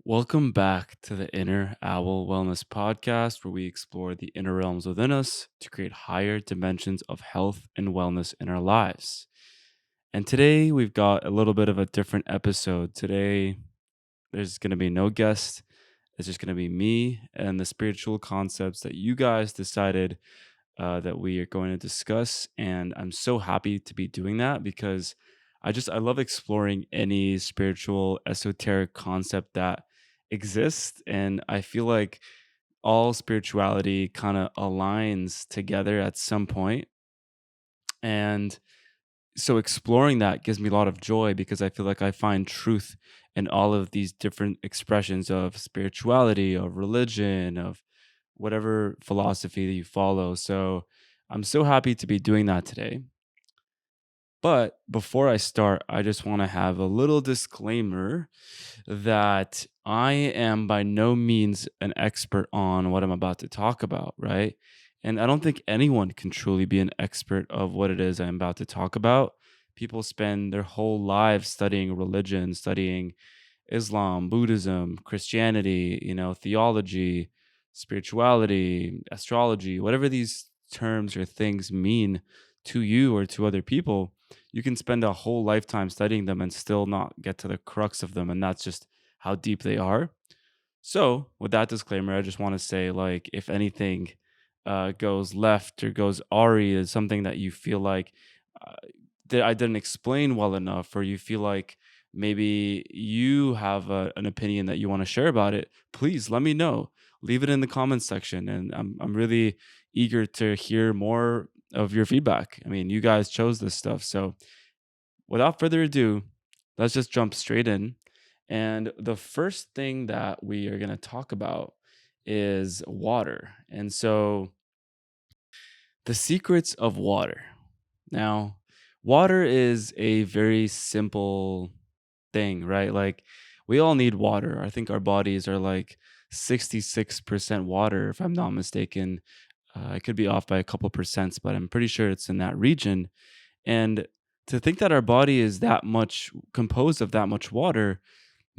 Welcome back to the Inner Owl Wellness Podcast, where we explore the inner realms within us to create higher dimensions of health and wellness in our lives. And today we've got a little bit of a different episode. Today, there's going to be no guest. It's just going to be me and the spiritual concepts that you guys decided that we are going to discuss. And I'm so happy to be doing that because I love exploring any spiritual esoteric concept that exists. And I feel like all spirituality kind of aligns together at some point. And so exploring that gives me a lot of joy because I feel like I find truth in all of these different expressions of spirituality, of religion, of whatever philosophy that you follow. So I'm so happy to be doing that today. But before I start, I just want to have a little disclaimer that I am by no means an expert on what I'm about to talk about, right? And I don't think anyone can truly be an expert of what it is I'm about to talk about. People spend their whole lives studying religion, studying Islam, Buddhism, Christianity, theology, spirituality, astrology, whatever these terms or things mean to you or to other people, you can spend a whole lifetime studying them and still not get to the crux of them. And that's just how deep they are. So, with that disclaimer, I just want to say, like, if anything goes left or goes Ari is something that you feel like uh, that I didn't explain well enough, or you feel like maybe you have an opinion that you want to share about it, please let me know. Leave it in the comments section, and I'm really eager to hear more of your feedback. I mean, you guys chose this stuff, so without further ado, let's just jump straight in. And the first thing that we are going to talk about is water. And so, the secrets of water. Now, water is a very simple thing, right? Like, we all need water. I think our bodies are like 66% water, if I'm not mistaken. I could be off by a couple percents, but I'm pretty sure it's in that region. And to think that our body is that much composed of that much water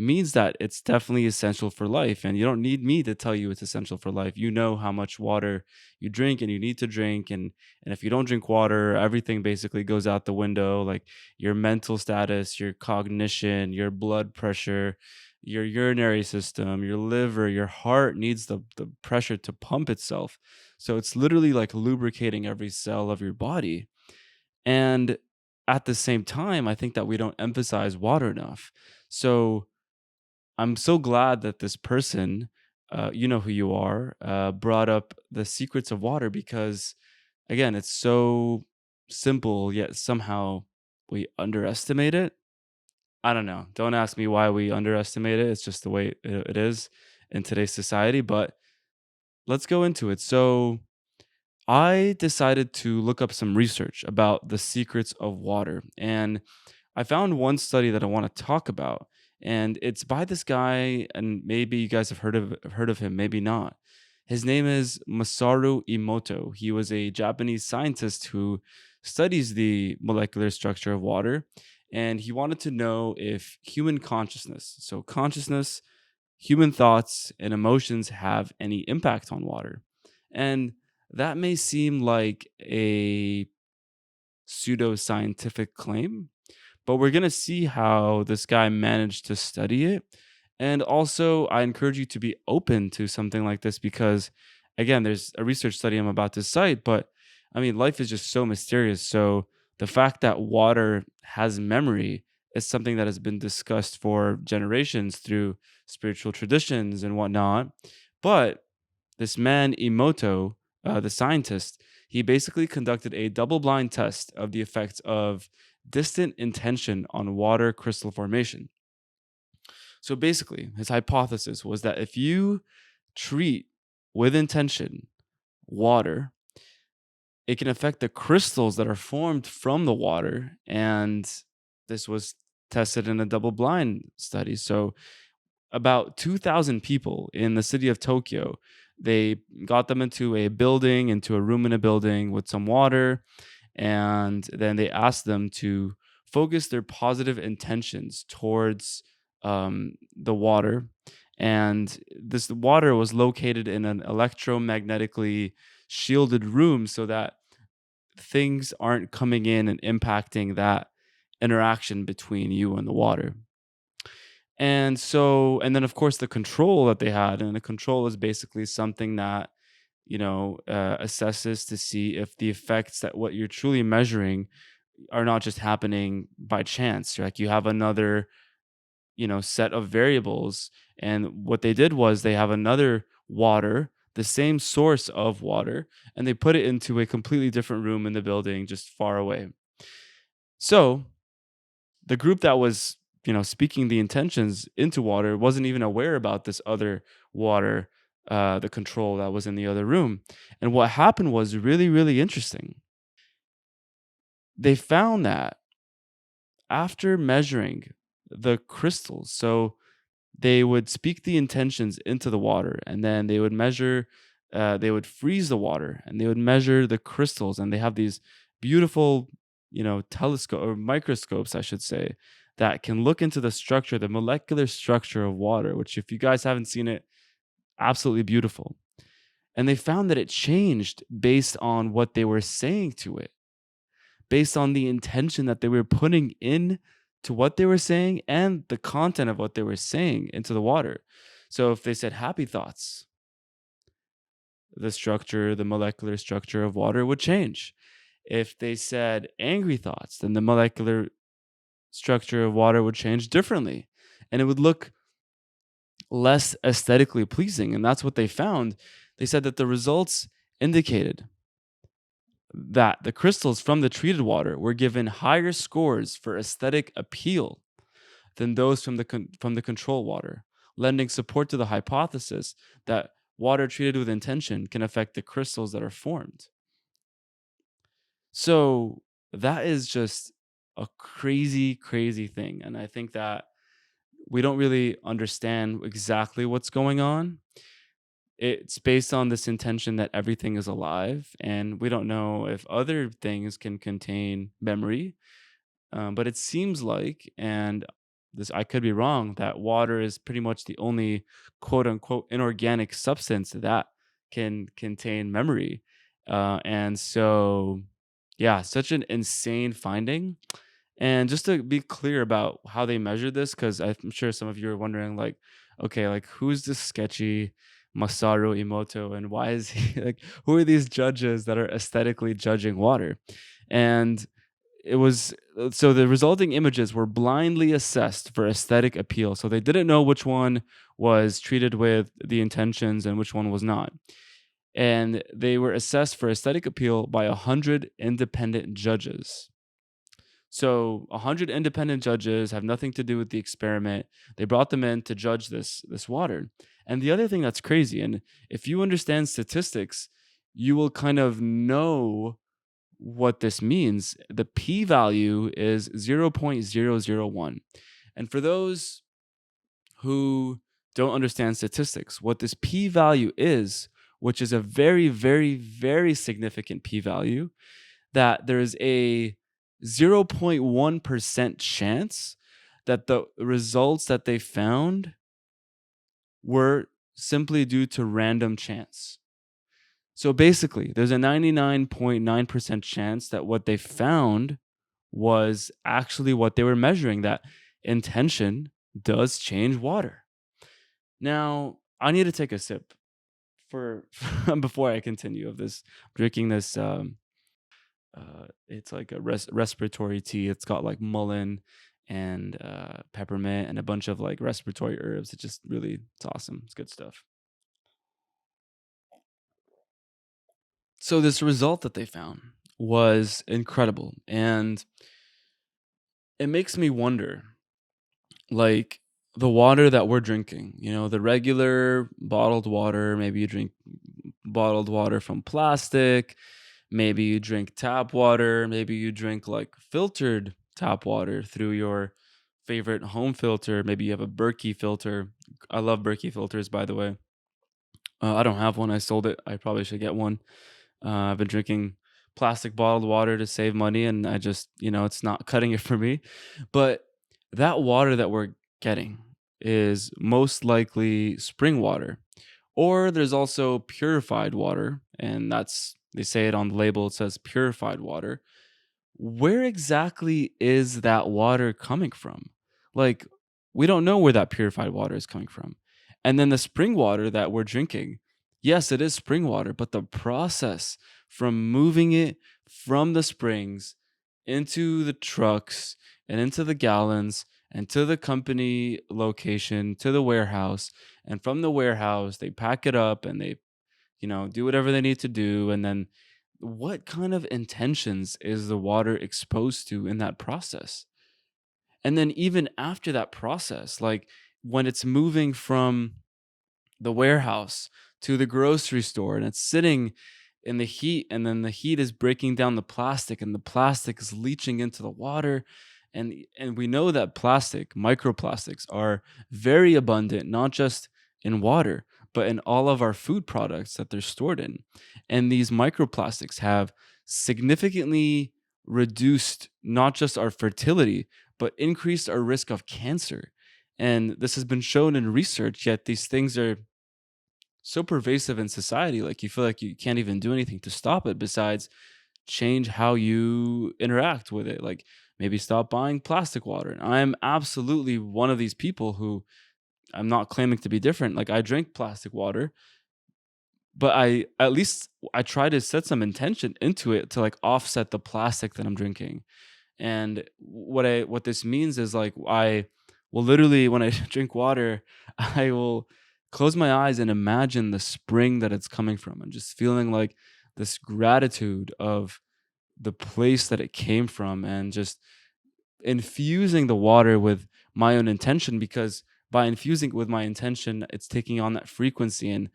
means that it's definitely essential for life. And you don't need me to tell you it's essential for life. You know how much water you drink and you need to drink. And if you don't drink water, everything basically goes out the window, like your mental status, your cognition, your blood pressure, your urinary system, your liver, your heart needs the pressure to pump itself. So it's literally like lubricating every cell of your body. And at the same time, I think that we don't emphasize water enough. So I'm so glad that this person, you know who you are, brought up the secrets of water because, again, it's so simple, yet somehow we underestimate it. I don't know. Don't ask me why we underestimate it. It's just the way it is in today's society. But let's go into it. So, I decided to look up some research about the secrets of water. And I found one study that I want to talk about. And it's by this guy, and maybe you guys have heard of him, maybe not. His name is Masaru Emoto. He was a Japanese scientist who studies the molecular structure of water. And he wanted to know if human consciousness, so consciousness, human thoughts, and emotions have any impact on water. And that may seem like a pseudoscientific claim, but we're going to see how this guy managed to study it. And also, I encourage you to be open to something like this because, again, there's a research study I'm about to cite, but I mean, life is just so mysterious. So, the fact that water has memory is something that has been discussed for generations through spiritual traditions and whatnot. But this man, Emoto, the scientist, he basically conducted a double blind test of the effects of distant intention on water crystal formation. So basically, his hypothesis was that if you treat with intention water, it can affect the crystals that are formed from the water. And this was tested in a double blind study. So about 2,000 people in the city of Tokyo. They got them into a building, into a room in a building with some water, and then they asked them to focus their positive intentions towards the water. And this water was located in an electromagnetically shielded room so that things aren't coming in and impacting that interaction between you and the water. And so, and then of course the control that they had, and the control is basically something that, assesses to see if the effects that what you're truly measuring are not just happening by chance. Like you have another, set of variables. And what they did was they have another water, the same source of water, and they put it into a completely different room in the building just far away. So the group that was, speaking the intentions into water wasn't even aware about this other water, the control that was in the other room. And what happened was really, really interesting. They found that after measuring the crystals, so they would speak the intentions into the water, and then they would measure, they would freeze the water, and they would measure the crystals. And they have these beautiful, telescope or microscopes, I should say, that can look into the structure, the molecular structure of water, which, if you guys haven't seen it, absolutely beautiful. And they found that it changed based on what they were saying to it, based on the intention that they were putting in to what they were saying and the content of what they were saying into the water. So if they said happy thoughts, the structure, the molecular structure of water would change. If they said angry thoughts, then the molecular structure of water would change differently, and it would look less aesthetically pleasing. And that's what they found. They said that the results indicated that the crystals from the treated water were given higher scores for aesthetic appeal than those from the control water, lending support to the hypothesis that water treated with intention can affect the crystals that are formed. So that is just a crazy, crazy thing. And I think that we don't really understand exactly what's going on. It's based on this intention that everything is alive, and we don't know if other things can contain memory. But it seems like, and this I could be wrong, that water is pretty much the only quote unquote inorganic substance that can contain memory. And so, yeah, such an insane finding. And just to be clear about how they measured this, because I'm sure some of you are wondering, like, okay, like who's this sketchy Masaru Emoto, and why is he like, who are these judges that are aesthetically judging water? And it was so the resulting images were blindly assessed for aesthetic appeal. So they didn't know which one was treated with the intentions and which one was not. And they were assessed for aesthetic appeal by 100 independent judges. So 100 independent judges have nothing to do with the experiment. They brought them in to judge this water. And the other thing that's crazy, and if you understand statistics, you will kind of know what this means. The p value is 0.001. And for those who don't understand statistics, what this p value is, which is a very, very, very significant p value, that there is a 0.1% chance that the results that they found were simply due to random chance. So basically, there's a 99.9% chance that what they found was actually what they were measuring, that intention does change water. Now, I need to take a sip for before I continue of this drinking this it's like a respiratory tea. It's got like mullein and peppermint and a bunch of like respiratory herbs. It's awesome. It's good stuff. So this result that they found was incredible, and it makes me wonder, like, the water that we're drinking, the regular bottled water. Maybe you drink bottled water from plastic, maybe you drink tap water, maybe you drink like filtered tap water through your favorite home filter. Maybe you have a Berkey filter. I love Berkey filters, by the way. I don't have one. I sold it. I probably should get one. I've been drinking plastic bottled water to save money, and it's not cutting it for me. But that water that we're getting, is most likely spring water. Or there's also purified water, and that's they say it on the label, it says purified water. Where exactly is that water coming from? Like, we don't know where that purified water is coming from. And then the spring water that we're drinking, yes, it is spring water, but the process from moving it from the springs into the trucks and into the gallons and to the company location to the warehouse, and from the warehouse they pack it up and they, do whatever they need to do. And then what kind of intentions is the water exposed to in that process? And then even after that process, like when it's moving from the warehouse to the grocery store and it's sitting in the heat, and then the heat is breaking down the plastic and the plastic is leaching into the water. And we know that microplastics are very abundant, not just in water but in all of our food products that they're stored in. And these microplastics have significantly reduced not just our fertility but increased our risk of cancer. And this has been shown in research, yet these things are so pervasive in society, like you feel like you can't even do anything to stop it besides change how you interact with it. Like maybe stop buying plastic water. And I am absolutely one of these people who, I'm not claiming to be different. Like I drink plastic water, but I try to set some intention into it to like offset the plastic that I'm drinking. And what this means is like I will literally, when I drink water, I will close my eyes and imagine the spring that it's coming from, and just feeling like this gratitude of the place that it came from, and just infusing the water with my own intention, because by infusing it with my intention, it's taking on that frequency. And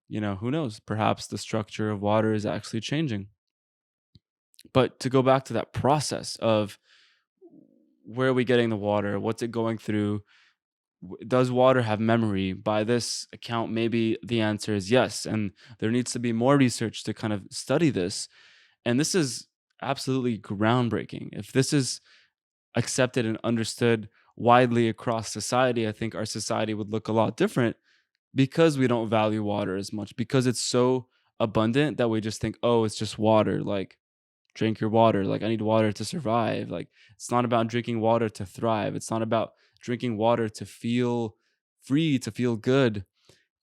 who knows, perhaps the structure of water is actually changing. But to go back to that process of where are we getting the water? What's it going through? Does water have memory? By this account, maybe the answer is yes. And there needs to be more research to kind of study this. And this is absolutely groundbreaking. If this is accepted and understood widely across society, I think our society would look a lot different, because we don't value water as much, because it's so abundant that we just think, oh, it's just water. Like, drink your water. Like, I need water to survive. Like, it's not about drinking water to thrive. It's not about drinking water to feel free, to feel good.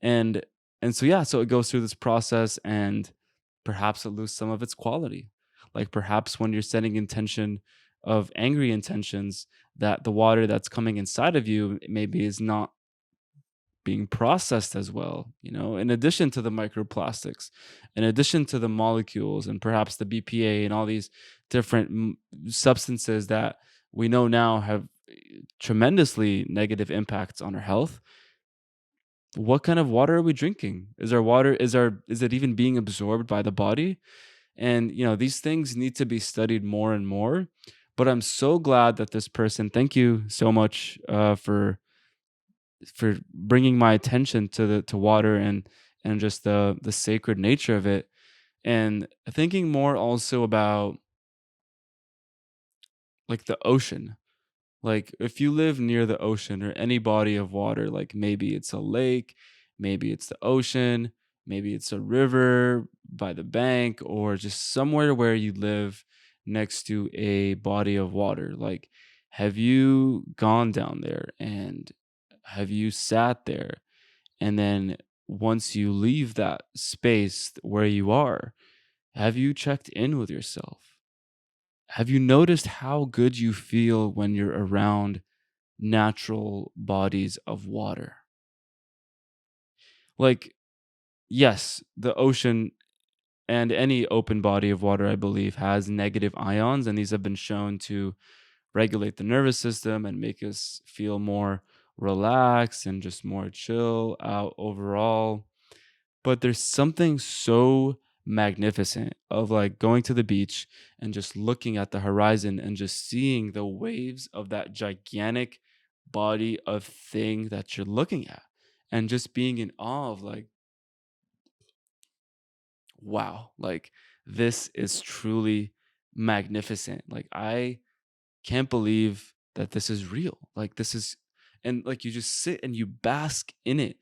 And so yeah, so it goes through this process, and perhaps it loses some of its quality. Like perhaps when you're setting intention of angry intentions, that the water that's coming inside of you maybe is not being processed as well, in addition to the microplastics, in addition to the molecules and perhaps the BPA and all these different substances that we know now have tremendously negative impacts on our health. What kind of water are we drinking? Is it even being absorbed by the body? And these things need to be studied more and more. But I'm so glad that this person, thank you so much for bringing my attention to water, and just the sacred nature of it, and thinking more also about like the ocean. Like if you live near the ocean or any body of water, like maybe it's a lake, maybe it's the ocean, maybe it's a river by the bank, or just somewhere where you live next to a body of water. Like, have you gone down there, and have you sat there? And then once you leave that space where you are, have you checked in with yourself? Have you noticed how good you feel when you're around natural bodies of water? Like, yes, the ocean and any open body of water, I believe, has negative ions, and these have been shown to regulate the nervous system and make us feel more relaxed and just more chill out overall. But there's something so magnificent of like going to the beach and just looking at the horizon and just seeing the waves of that gigantic body of thing that you're looking at, and just being in awe of like, wow, like this is truly magnificent. Like I can't believe that this is real. Like this is and like you just sit and you bask in it.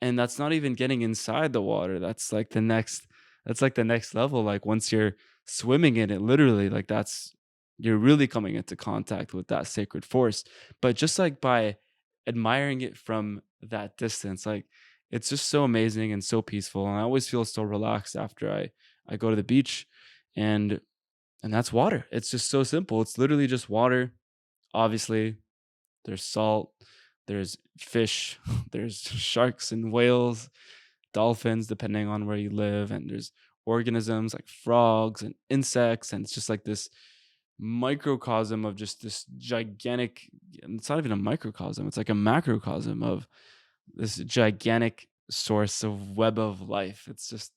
And that's not even getting inside the water. That's like the next level. Like once you're swimming in it, literally, like that's you're really coming into contact with that sacred force. But just like by admiring it from that distance, like it's just so amazing and so peaceful. And I always feel so relaxed after I go to the beach, and and that's water. It's just so simple. It's literally just water. Obviously, there's salt, there's fish, there's sharks and whales, dolphins, depending on where you live, and there's organisms like frogs and insects, and it's just like this microcosm of just this gigantic, and it's not even a microcosm, it's like a macrocosm of this gigantic source of web of life. It's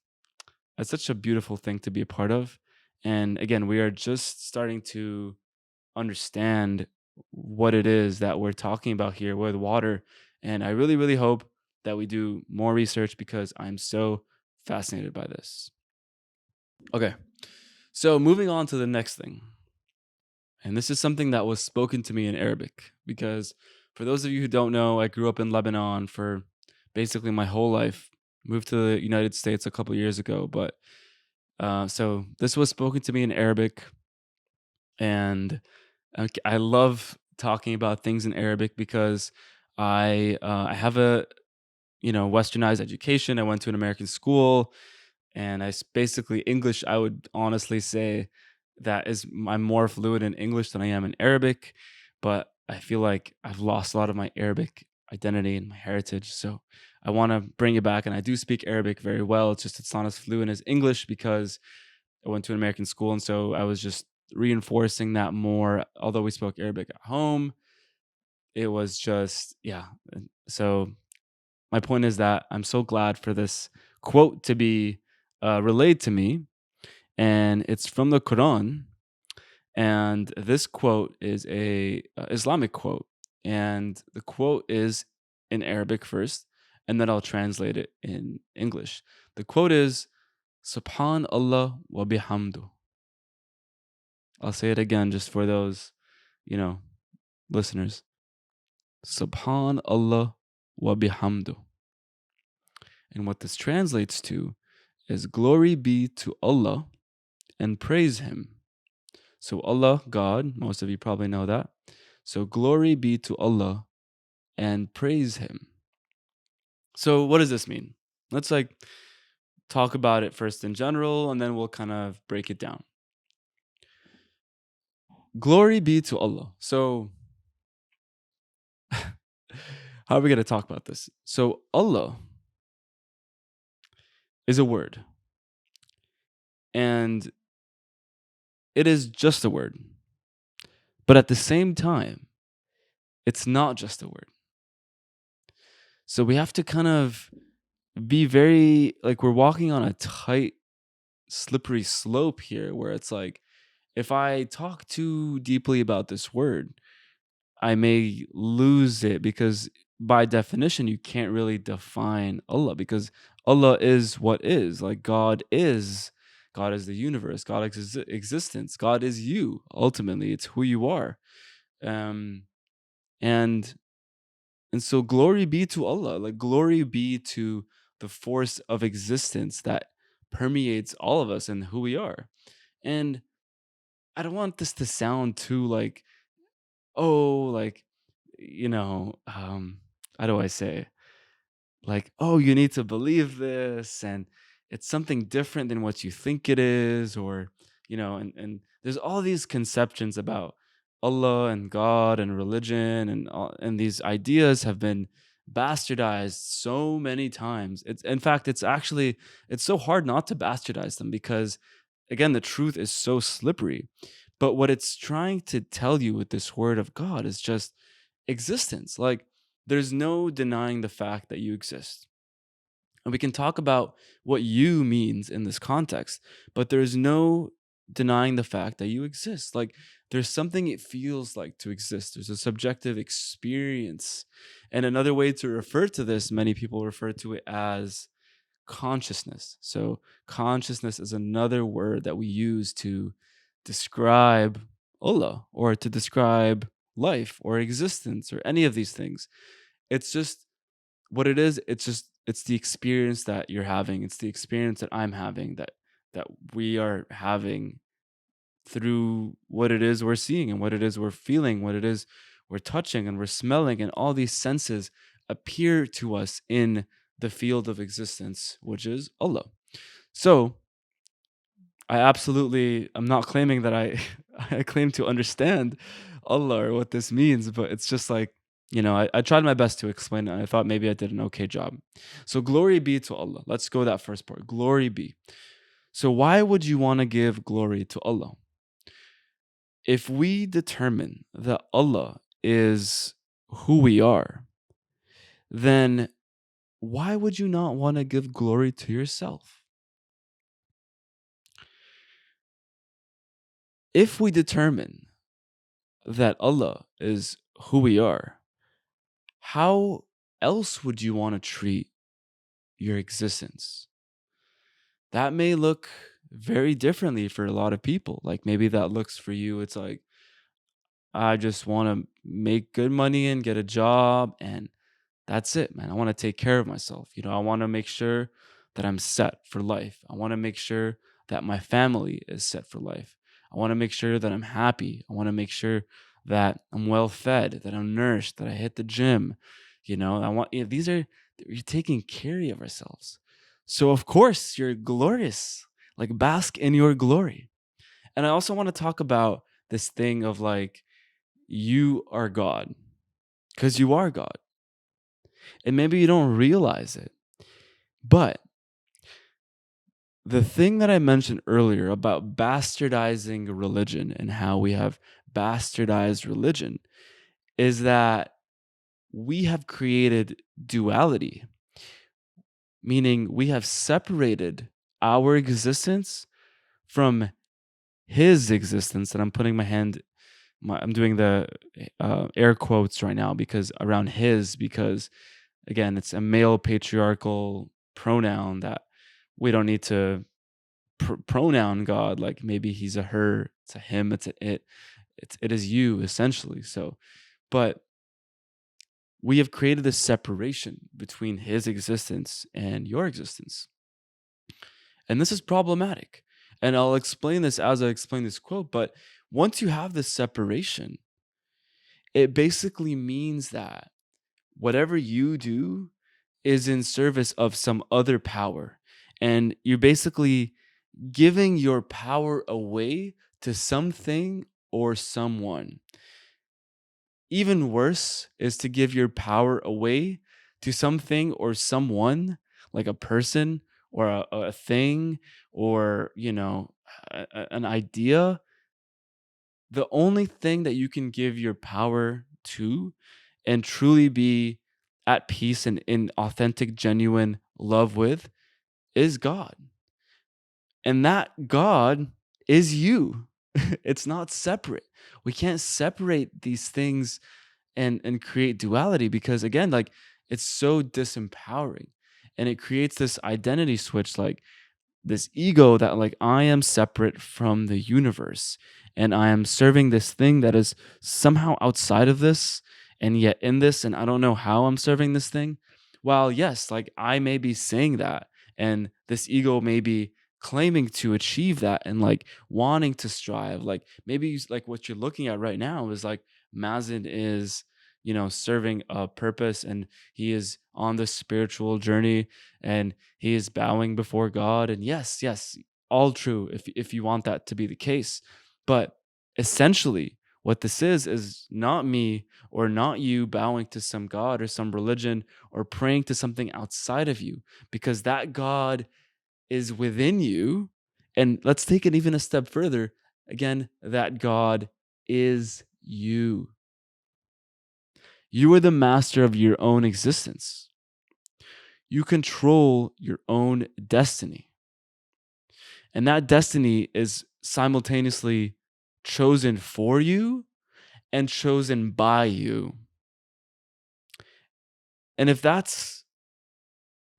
such a beautiful thing to be a part of. And again, we are just starting to understand what it is that we're talking about here with water. And I really, really hope that we do more research because I'm so fascinated by this. Okay, so moving on to the next thing. And this is something that was spoken to me in Arabic because for those of you who don't know, I grew up in Lebanon for basically my whole life. Moved to the United States a couple years ago, but so this was spoken to me in Arabic, and I love talking about things in Arabic because I have a westernized education. I went to an American school, and basically English. I would honestly say that is I'm more fluent in English than I am in Arabic, but I feel like I've lost a lot of my Arabic identity and my heritage. So I want to bring it back, and I do speak Arabic very well. It's just it's not as fluent as English because I went to an American school, and so I was just reinforcing that more. Although we spoke Arabic at home, it was just yeah. So my point is that I'm so glad for this quote to be relayed to me, and it's from the Quran. And this quote is a Islamic quote, and the quote is in Arabic first, and then I'll translate it in English. The quote is Subhan Allah wa bihamdu. I'll say it again just for those, you know, listeners. Subhan Allah wa bihamdu. And what this translates to is glory be to Allah and praise Him. So Allah, God, most of you probably know that. So glory be to Allah and praise Him. So what does this mean? Let's like talk about it first in general, and then we'll kind of break it down. Glory be to Allah. So how are we going to talk about this? So Allah is a word, and it is just a word. But at the same time, it's not just a word. So we have to kind of be very like we're walking on a tight, slippery slope here where it's like if I talk too deeply about this word, I may lose it because by definition, you can't really define Allah because Allah is what is. Like God is. God is the universe. God is existence. God is you. Ultimately, it's who you are. Um, and and so glory be to Allah. Like glory be to the force of existence that permeates all of us and who we are. And I don't want this to sound too like, oh, like, how do I say? Like, oh, you need to believe this, and it's something different than what you think it is, or and there's all these conceptions about Allah and God and religion, and these ideas have been bastardized so many times. It's in fact, it's so hard not to bastardize them because again, the truth is so slippery. But what it's trying to tell you with this word of God is just existence. Like there's no denying the fact that you exist. And we can talk about what you means in this context, but there's no denying the fact that you exist. Like there's something it feels like to exist. There's a subjective experience. And another way to refer to this, many people refer to it as consciousness. So consciousness is another word that we use to describe Allah or to describe life or existence or any of these things. It's just what it is. It's the experience that you're having. It's the experience that I'm having, that we are having through what it is we're seeing and what it is we're feeling, what it is we're touching and we're smelling, and all these senses appear to us in the field of existence, which is Allah. So I'm not claiming that I I claim to understand Allah or what this means, but it's just like, I tried my best to explain it, and I thought maybe I did an okay job. So glory be to Allah. Let's go that first part. Glory be. So why would you want to give glory to Allah? If we determine that Allah is who we are, then why would you not want to give glory to yourself? If we determine that Allah is who we are, how else would you want to treat your existence? That may look very differently for a lot of people. Like maybe that looks for you, it's like, I just want to make good money and get a job, and that's it, man. I want to take care of myself. I want to make sure that I'm set for life. I want to make sure that my family is set for life. I want to make sure that I'm happy. I want to make sure that I'm well fed, that I'm nourished, that I hit the gym. I want, these are, you're taking care of ourselves. So, of course, you're glorious. Like, bask in your glory. And I also want to talk about this thing of like, you are God, because you are God. And maybe you don't realize it. But the thing that I mentioned earlier about bastardizing religion and how we have bastardized religion is that we have created duality, meaning we have separated our existence from his existence. And I'm putting I'm doing the air quotes right now because around his, because again, it's a male patriarchal pronoun that we don't need to pronoun God. Like maybe he's a her, it's a him, it's a it, it is you essentially. So, but we have created this separation between his existence and your existence, and this is problematic. And I'll explain this as I explain this quote. But once you have this separation, it basically means that whatever you do is in service of some other power. And you're basically giving your power away to something or someone. Even worse is to give your power away to something or someone, like a person or a thing or, an idea. The only thing that you can give your power to and truly be at peace and in authentic, genuine love with is God. And that God is you. It's not separate. We can't separate these things and create duality, because again, like, it's so disempowering, and it creates this identity switch, like this ego that, like, I am separate from the universe and I am serving this thing that is somehow outside of this and yet in this, and I don't know how I'm serving this thing. While yes, like, I may be saying that, and this ego may be claiming to achieve that and like wanting to strive, like maybe like what you're looking at right now is like Mazen is, serving a purpose, and he is on the spiritual journey, and he is bowing before God. And yes, yes, all true if you want that to be the case. But essentially, what this is not me or not you bowing to some God or some religion or praying to something outside of you, because that God is within you. And let's take it even a step further. Again, that God is you. You are the master of your own existence. You control your own destiny. And that destiny is simultaneously chosen for you and chosen by you. And if that's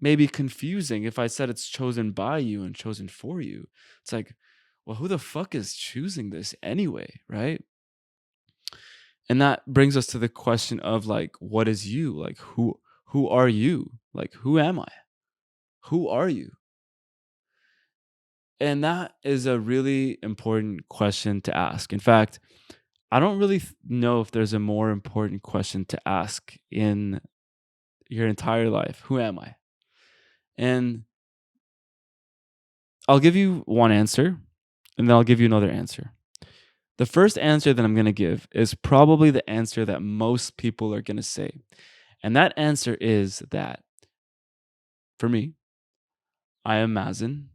maybe confusing, if I said it's chosen by you and chosen for you, it's like, well, who the fuck is choosing this anyway, right? And that brings us to the question of like, what is you? Like, who are you? Like, who am I? Who are you? And that is a really important question to ask. In fact, I don't really know if there's a more important question to ask in your entire life. Who am I? And I'll give you one answer and then I'll give you another answer. The first answer that I'm going to give is probably the answer that most people are going to say. And that answer is that for me, I am Mazen.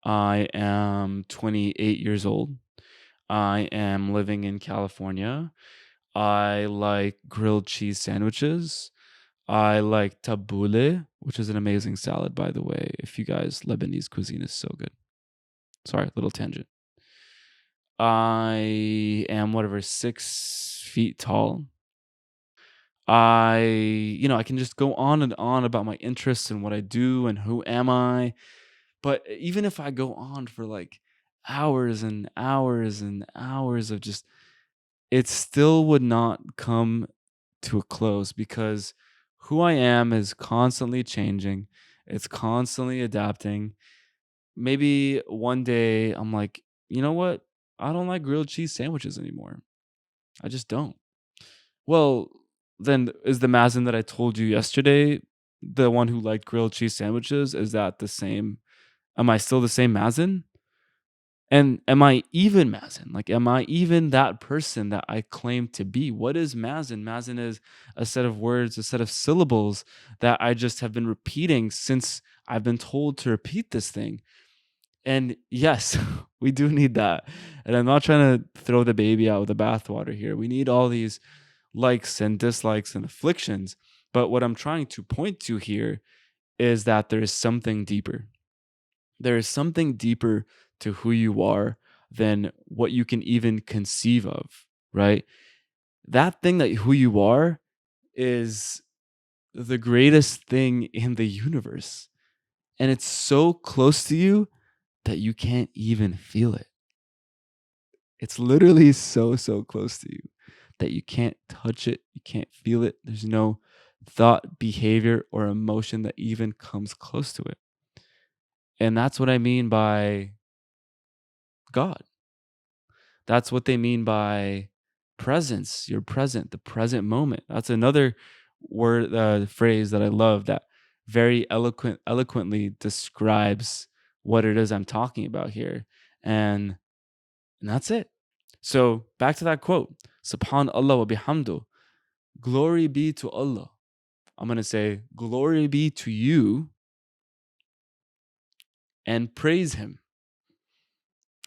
I am 28 years old. I am living in California. I like grilled cheese sandwiches. I like tabbouleh, which is an amazing salad, by the way. If you guys, Lebanese cuisine is so good. Sorry, little tangent. I am whatever 6 feet tall. I can just go on and on about my interests and what I do and who am I. But even if I go on for like hours and hours and hours of just, it still would not come to a close because who I am is constantly changing. It's constantly adapting. Maybe one day I'm like, you know what? I don't like grilled cheese sandwiches anymore. I just don't. Well, then is the Mazen that I told you yesterday the one who liked grilled cheese sandwiches? Is that the same? Am I still the same Mazen? And am I even Mazen? Like, am I even that person that I claim to be? What is Mazen? Mazen is a set of words, a set of syllables that I just have been repeating since I've been told to repeat this thing. And yes, we do need that. And I'm not trying to throw the baby out with the bathwater here. We need all these likes and dislikes and afflictions. But what I'm trying to point to here is that there is something deeper. There is something deeper to who you are than what you can even conceive of, right? That thing that who you are is the greatest thing in the universe. And it's so close to you that you can't even feel it. It's literally so close to you that you can't touch it, you can't feel it. There's no thought, behavior, or emotion that even comes close to it. And that's what I mean by God. That's what they mean by presence. You're present, the present moment. That's another word, phrase that I love that very eloquently describes what it is I'm talking about here. And that's it. So back to that quote, Subhanallah wa bihamdu. Glory be to Allah. I'm going to say, glory be to you and praise him.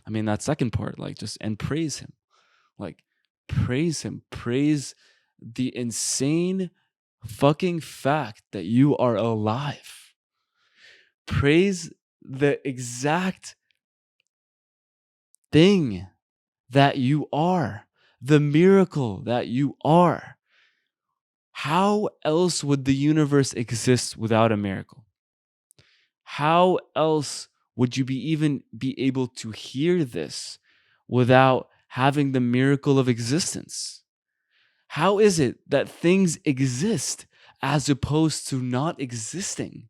I mean, that second part, like just and praise him. Like praise him. Praise the insane fucking fact that you are alive. Praise the exact thing that you are, the miracle that you are. How else would the universe exist without a miracle? How else would you even be able to hear this without having the miracle of existence? How is it that things exist as opposed to not existing?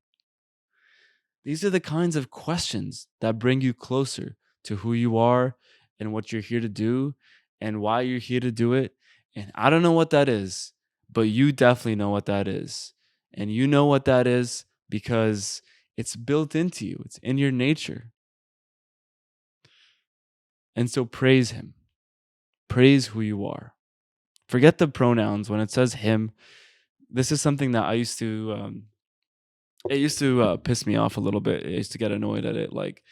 These are the kinds of questions that bring you closer to who you are and what you're here to do and why you're here to do it. And I don't know what that is, but you definitely know what that is. And you know what that is because it's built into you, it's in your nature. And so praise him, praise who you are. Forget the pronouns. When it says him, this is something that it used to piss me off a little bit. I used to get annoyed at it, like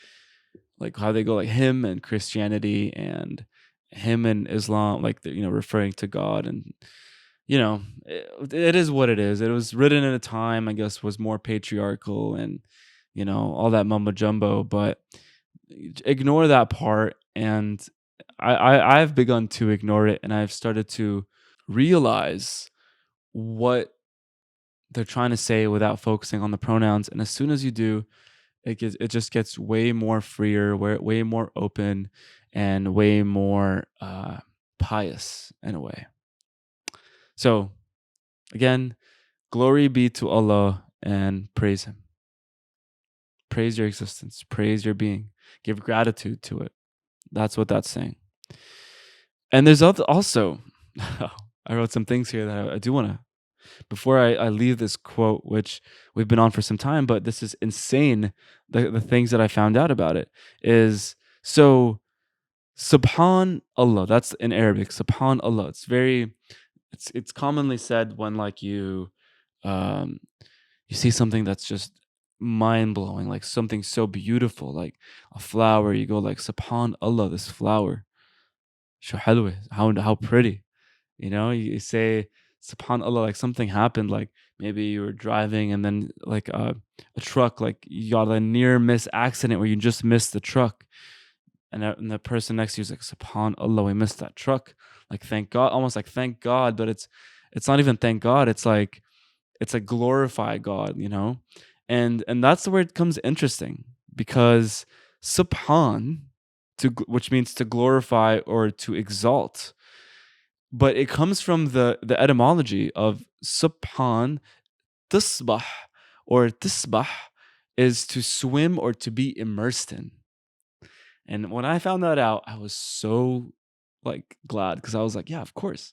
how they go like him and Christianity and him and Islam, like referring to God, and it is what it is. It was written in a time, I guess, was more patriarchal and all that mumbo jumbo. But ignore that part, and I've begun to ignore it, and I've started to realize what they're trying to say without focusing on the pronouns. And as soon as you do, it just gets way more freer, way more open, and way more pious in a way. So again, glory be to Allah and praise Him. Praise your existence, praise your being, give gratitude to it. That's what that's saying. And there's also, I wrote some things here that I do want to, before I leave this quote, which we've been on for some time, but this is insane. The things that I found out about it is so Subhan Allah. That's in Arabic. Subhan Allah. It's commonly said when like um you see something that's just mind blowing, like something so beautiful, like a flower. You go like Subhan Allah, this flower. Sho halwa, how pretty. You say subhanallah, like something happened, like maybe you were driving and then like a truck, like you got a near miss accident where you just missed the truck, and the person next to you is like subhanallah, we missed that truck, like thank God, almost like thank God, but it's not even thank God, it's a glorify God. And that's where it comes interesting, because subhan, which means to glorify or to exalt, but it comes from the etymology of subhan. Tisbah or tisbah is to swim or to be immersed in. And when I found that out, I was so like glad, because I was like, yeah, of course.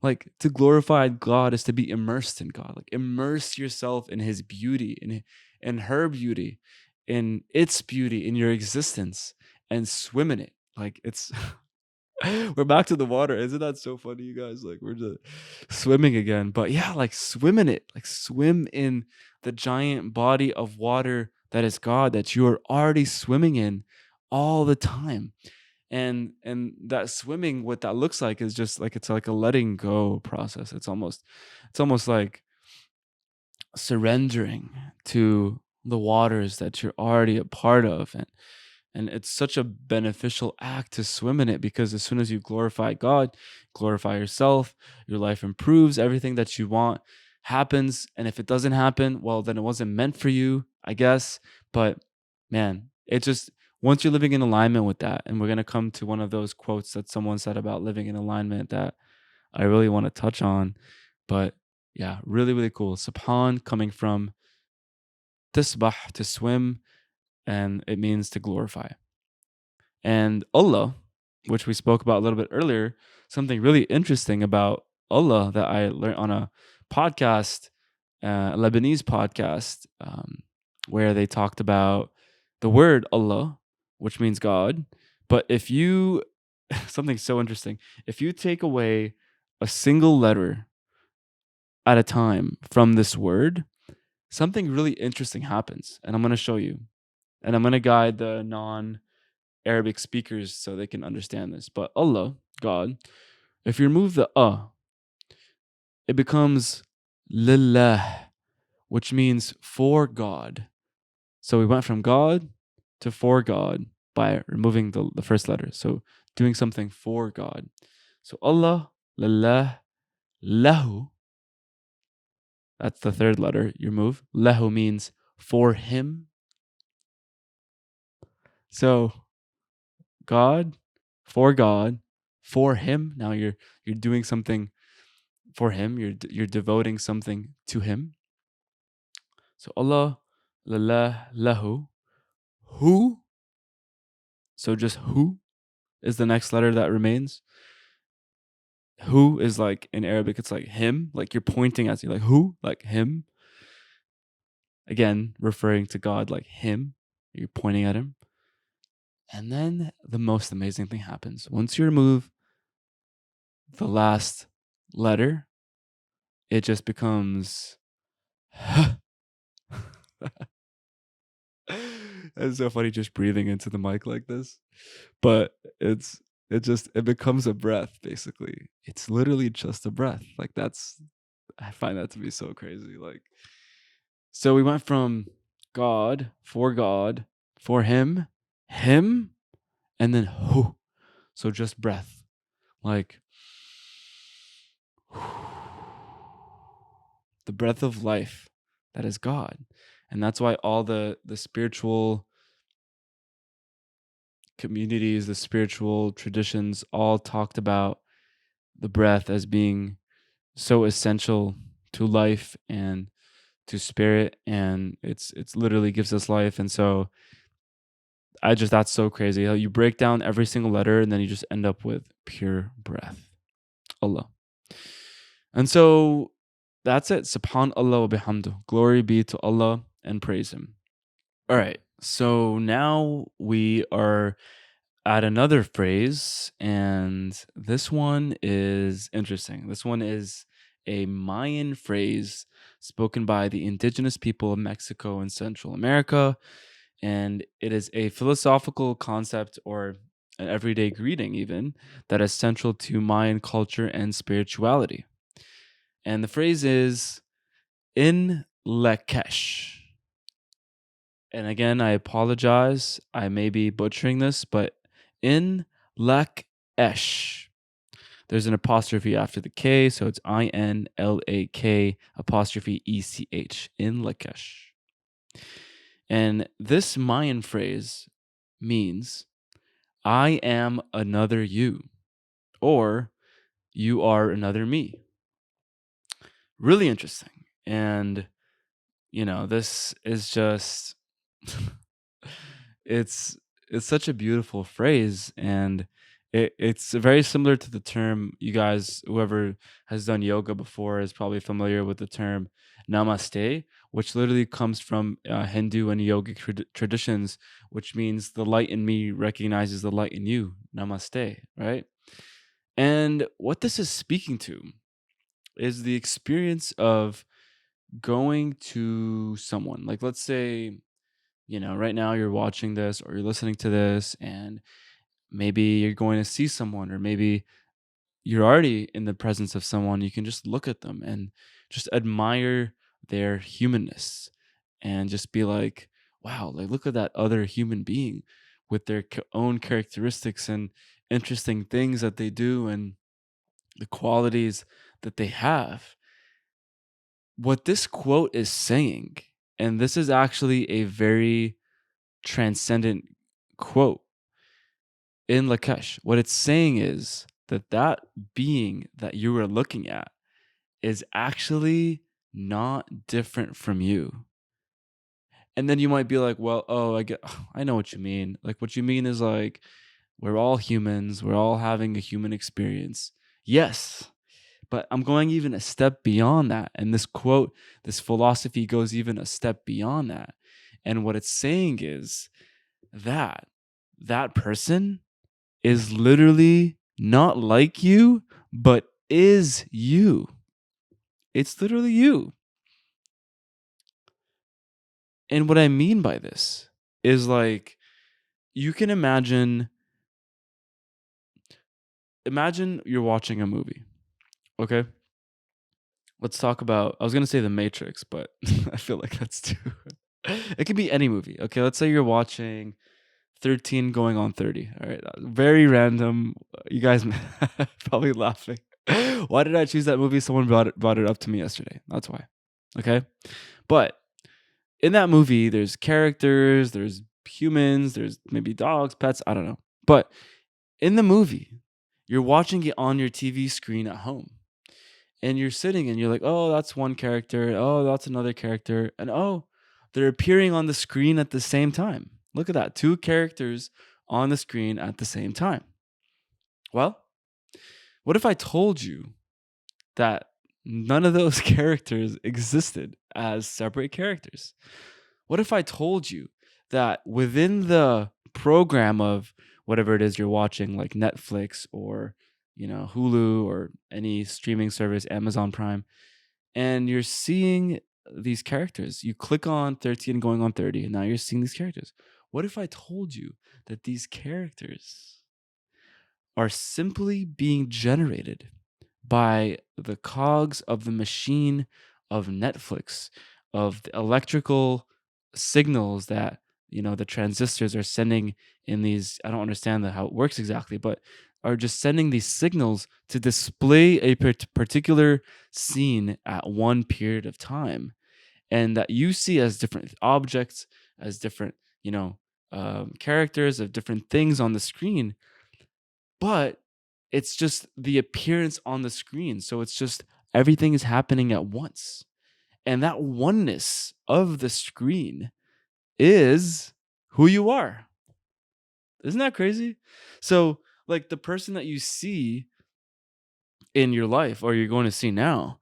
Like to glorify God is to be immersed in God. Like immerse yourself in His beauty, in her beauty, in its beauty, in your existence, and swim in it. Like it's we're back to the water. Isn't that so funny, you guys? Like we're just swimming again. But yeah, like swim in it. Like swim in the giant body of water that is God, that you are already swimming in all the time. And that swimming, what that looks like is just like it's like a letting go process. It's almost like surrendering to the waters that you're already a part of. And it's such a beneficial act to swim in it, because as soon as you glorify God, glorify yourself, your life improves, everything that you want happens. And if it doesn't happen, well, then it wasn't meant for you, I guess. But man, it just, once you're living in alignment with that, and we're going to come to one of those quotes that someone said about living in alignment that I really want to touch on. But yeah, really, really cool. Subhan coming from tisbah, to swim, and it means to glorify. And Allah, which we spoke about a little bit earlier, something really interesting about Allah that I learned on a podcast, Lebanese podcast, where they talked about the word Allah, which means God. But if you, something so interesting, if you take away a single letter at a time from this word, something really interesting happens. And I'm going to show you. And I'm going to guide the non Arabic speakers so they can understand this. But Allah, God, if you remove the it becomes lillah, which means for God. So we went from God to for God by removing the first letter. So doing something for God. So Allah, lillah, lahu, that's the third letter you remove. Lahu means for him. So God, for him. Now you're doing something for him. You're devoting something to him. So Allah, lillah, lahu, who. So just who is the next letter that remains. Who is like in Arabic, it's like him, like you're pointing at you, like who, like him. Again, referring to God, like him. You're pointing at him. And then the most amazing thing happens. Once you remove the last letter, it just becomes it's so funny just breathing into the mic like this. But it becomes a breath, basically. It's literally just a breath. Like I find that to be so crazy. Like, so we went from God, for him, and then who. So just breath. Like the breath of life that is God. And that's why all the spiritual communities, the spiritual traditions all talked about the breath as being so essential to life and to spirit, and it's literally gives us life. And so I just that's so crazy how you break down every single letter and then you just end up with pure breath. Allah. And so that's it. Subhan Allah wa bihamdu. Glory be to Allah and praise Him. All right. So now we are at another phrase, and this one is interesting. This one is a Mayan phrase spoken by the indigenous people of Mexico and Central America, and it is a philosophical concept or an everyday greeting, even that is central to Mayan culture and spirituality. And the phrase is in Laq'ech. And again, I apologize. I may be butchering this, but in Laq'ech. There's an apostrophe after the K, so it's INLAK apostrophe ECH in Lak'ech. And this Mayan phrase means I am another you, or you are another me. Really interesting. And, this is just it's it's such a beautiful phrase, and it's very similar to the term. You guys, whoever has done yoga before is probably familiar with the term namaste, which literally comes from Hindu and yogic traditions, which means the light in me recognizes the light in you. Namaste, right? And what this is speaking to is the experience of going to someone, like, let's say, right now you're watching this or you're listening to this, and maybe you're going to see someone, or maybe you're already in the presence of someone. You can just look at them and just admire their humanness and just be like, wow, like, look at that other human being with their own characteristics and interesting things that they do and the qualities that they have. What this quote is saying, and this is actually a very transcendent quote in Laq'ech. What it's saying is that that being that you were looking at is actually not different from you. And then you might be like, well, oh, I know what you mean. Like, what you mean is, like, we're all humans, we're all having a human experience. Yes, but I'm going even a step beyond that. And this quote, this philosophy goes even a step beyond that. And what it's saying is that that person is literally not like you, but is you. It's literally you. And what I mean by this is, like, you can imagine you're watching a movie. Okay? Let's talk about, I was going to say The Matrix, but I feel like that's too it could be any movie. Okay, let's say you're watching 13 going on 30. All right. Very random. You guys probably laughing. Why did I choose that movie? Someone brought it up to me yesterday. That's why. Okay. But in that movie, there's characters, there's humans, there's maybe dogs, pets, I don't know. But in the movie, you're watching it on your TV screen at home. And you're sitting and you're like, oh, that's one character. Oh, that's another character. And oh, they're appearing on the screen at the same time. Look at that. Two characters on the screen at the same time. Well, what if I told you that none of those characters existed as separate characters? What if I told you that within the program of whatever it is you're watching, like Netflix or, Hulu or any streaming service, Amazon Prime, and you're seeing these characters. You click on 13 going on 30, and now you're seeing these characters. What if I told you that these characters are simply being generated by the cogs of the machine of Netflix, of the electrical signals that the transistors are sending in these? I don't understand how it works exactly, but are just sending these signals to display a particular scene at one period of time, and that you see as different objects, as different characters of different things on the screen, but it's just the appearance on the screen. So it's just everything is happening at once. And that oneness of the screen is who you are. Isn't that crazy? So, like the person that you see in your life or you're going to see now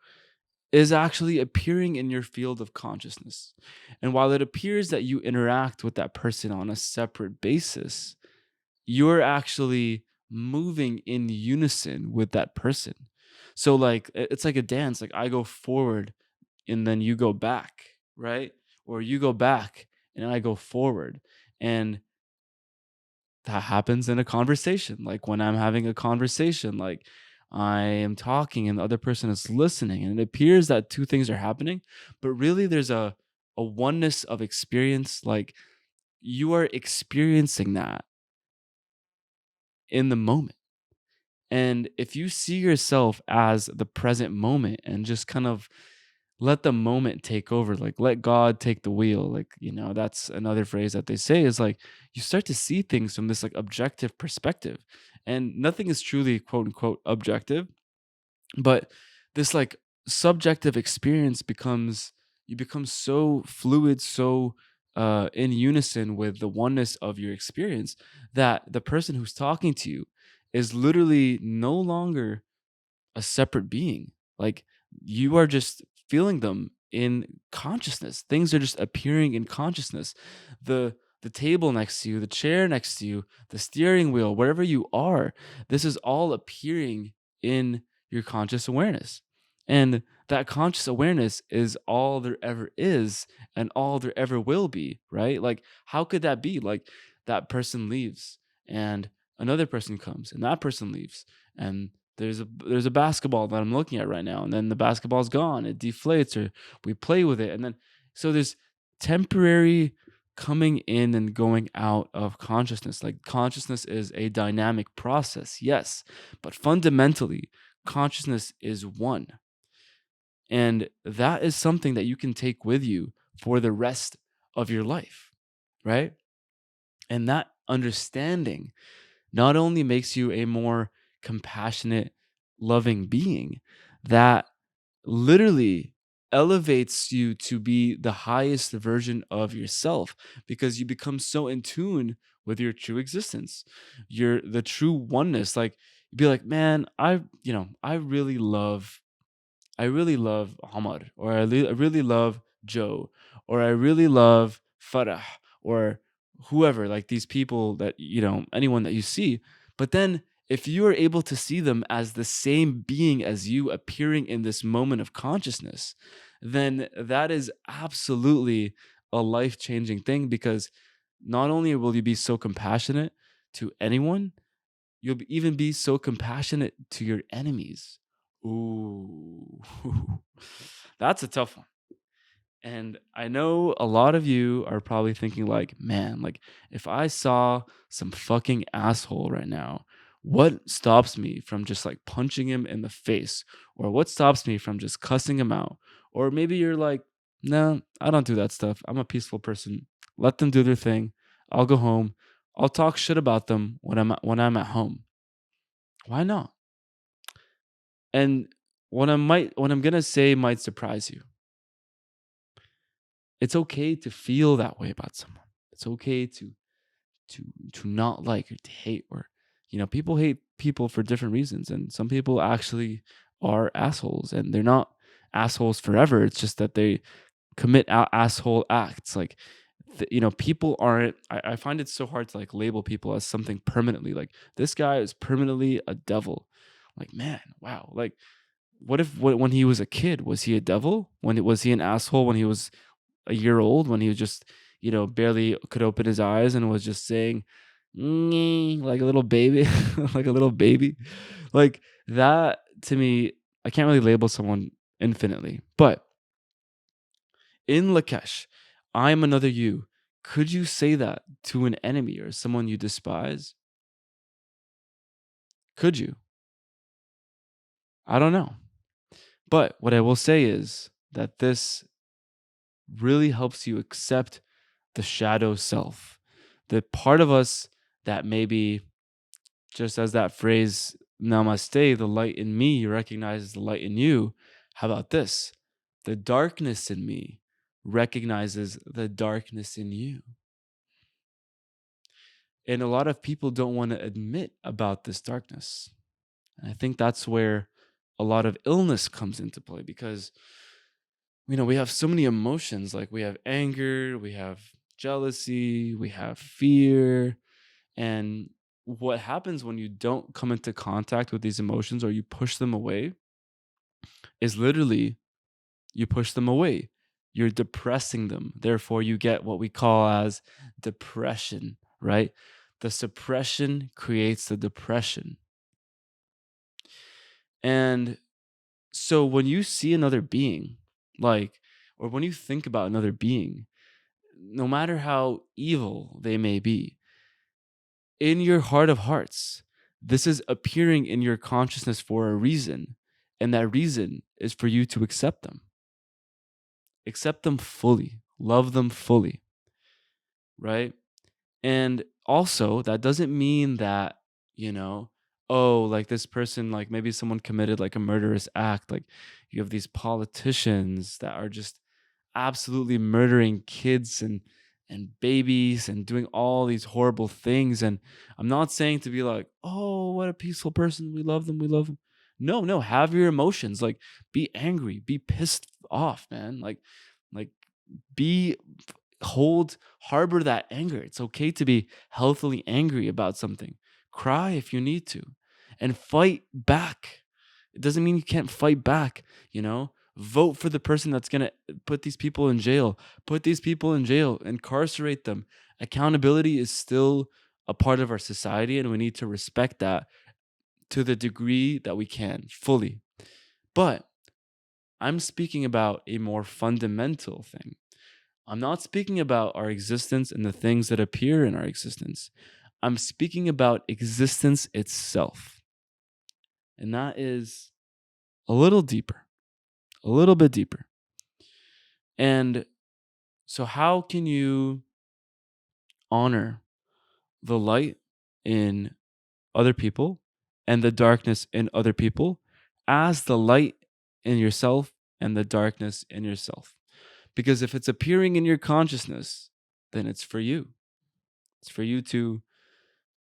is actually appearing in your field of consciousness. And while it appears that you interact with that person on a separate basis, you're actually moving in unison with that person. So like it's like a dance, like I go forward and then you go back, right? Or you go back and I go forward. And that happens in a conversation. Like when I'm having a conversation, like I am talking and the other person is listening, and it appears that two things are happening, but really there's a oneness of experience. Like you are experiencing that in the moment. And if you see yourself as the present moment and just kind of let the moment take over, like let God take the wheel, like, that's another phrase that they say is like you start to see things from this like objective perspective. And nothing is truly quote unquote objective, but this like subjective experience becomes you become so fluid, so in unison with the oneness of your experience that the person who's talking to you is literally no longer a separate being. Like you are just feeling them in consciousness. Things are just appearing in consciousness. The table next to you, the chair next to you, the steering wheel, wherever you are, this is all appearing in your conscious awareness. And that conscious awareness is all there ever is and all there ever will be, right? Like how could that be? Like that person leaves and another person comes and that person leaves and there's a basketball that I'm looking at right now, and then the basketball's gone. It deflates, or we play with it, and then so there's temporary coming in and going out of consciousness. Like consciousness is a dynamic process, yes, but fundamentally, consciousness is one, and that is something that you can take with you for the rest of your life, right? And that understanding not only makes you a more compassionate, loving being that literally elevates you to be the highest version of yourself because you become so in tune with your true existence, your the true oneness. Like you'd be like, man, I really love Hamar, or I really love Joe, or I really love Farah, or whoever, like these people that, anyone that you see. But then if you are able to see them as the same being as you appearing in this moment of consciousness, then that is absolutely a life changing thing because not only will you be so compassionate to anyone, even be so compassionate to your enemies. Ooh, that's a tough one. And I know a lot of you are probably thinking, like, man, like, if I saw some fucking asshole right now, what stops me from just like punching him in the face? Or what stops me from just cussing him out? Or maybe you're like, no, I don't do that stuff. I'm a peaceful person. Let them do their thing. I'll go home. I'll talk shit about them when I'm at home. Why not? And what I'm gonna say might surprise you. It's okay to feel that way about someone. It's okay to to not like or to hate, or people hate people for different reasons, and some people actually are assholes and they're not assholes forever. It's just that they commit asshole acts. Like people aren't. I find it so hard to like label people as something permanently. Like this guy is permanently a devil. Like man, wow. Like what if when he was a kid, was he a devil? Was he an asshole when he was a year old, when he was just, barely could open his eyes and was just saying, "Nyeh," like a little baby, like a little baby. Like that to me, I can't really label someone infinitely. But in Laq'ech, I'm another you. Could you say that to an enemy or someone you despise? Could you? I don't know. But what I will say is that this really helps you accept the shadow self, the part of us that maybe, just as that phrase, namaste, the light in me recognizes the light in you, How about this? The darkness in me recognizes the darkness in you. And a lot of people don't want to admit about this darkness. And I think that's where a lot of illness comes into play because we have so many emotions. Like we have anger, we have jealousy, we have fear. And what happens when you don't come into contact with these emotions or you push them away is literally you push them away. You're depressing them. Therefore, you get what we call as depression, right? The suppression creates the depression. And so when you see another being, like, or when you think about another being, no matter how evil they may be, in your heart of hearts, this is appearing in your consciousness for a reason. And that reason is for you to accept them fully, love them fully, right? And also, that doesn't mean that, you know, oh, like this person, like maybe someone committed like a murderous act. Like you have these politicians that are just absolutely murdering kids and babies and doing all these horrible things. And I'm not saying to be like, oh, what a peaceful person. We love them. We love them. No, no, have your emotions. Like be angry, be pissed off, man. Like be harbor that anger. It's okay to be healthily angry about something. Cry if you need to and fight back. It doesn't mean you can't fight back, you know? Vote for the person that's going to put these people in jail. Put these people in jail, incarcerate them. Accountability is still a part of our society and we need to respect that to the degree that we can fully. But I'm speaking about a more fundamental thing. I'm not speaking about our existence and the things that appear in our existence. I'm speaking about existence itself. And that is a little deeper, a little bit deeper. And so, how can you honor the light in other people and the darkness in other people as the light in yourself and the darkness in yourself? Because if it's appearing in your consciousness, then it's for you. It's for you to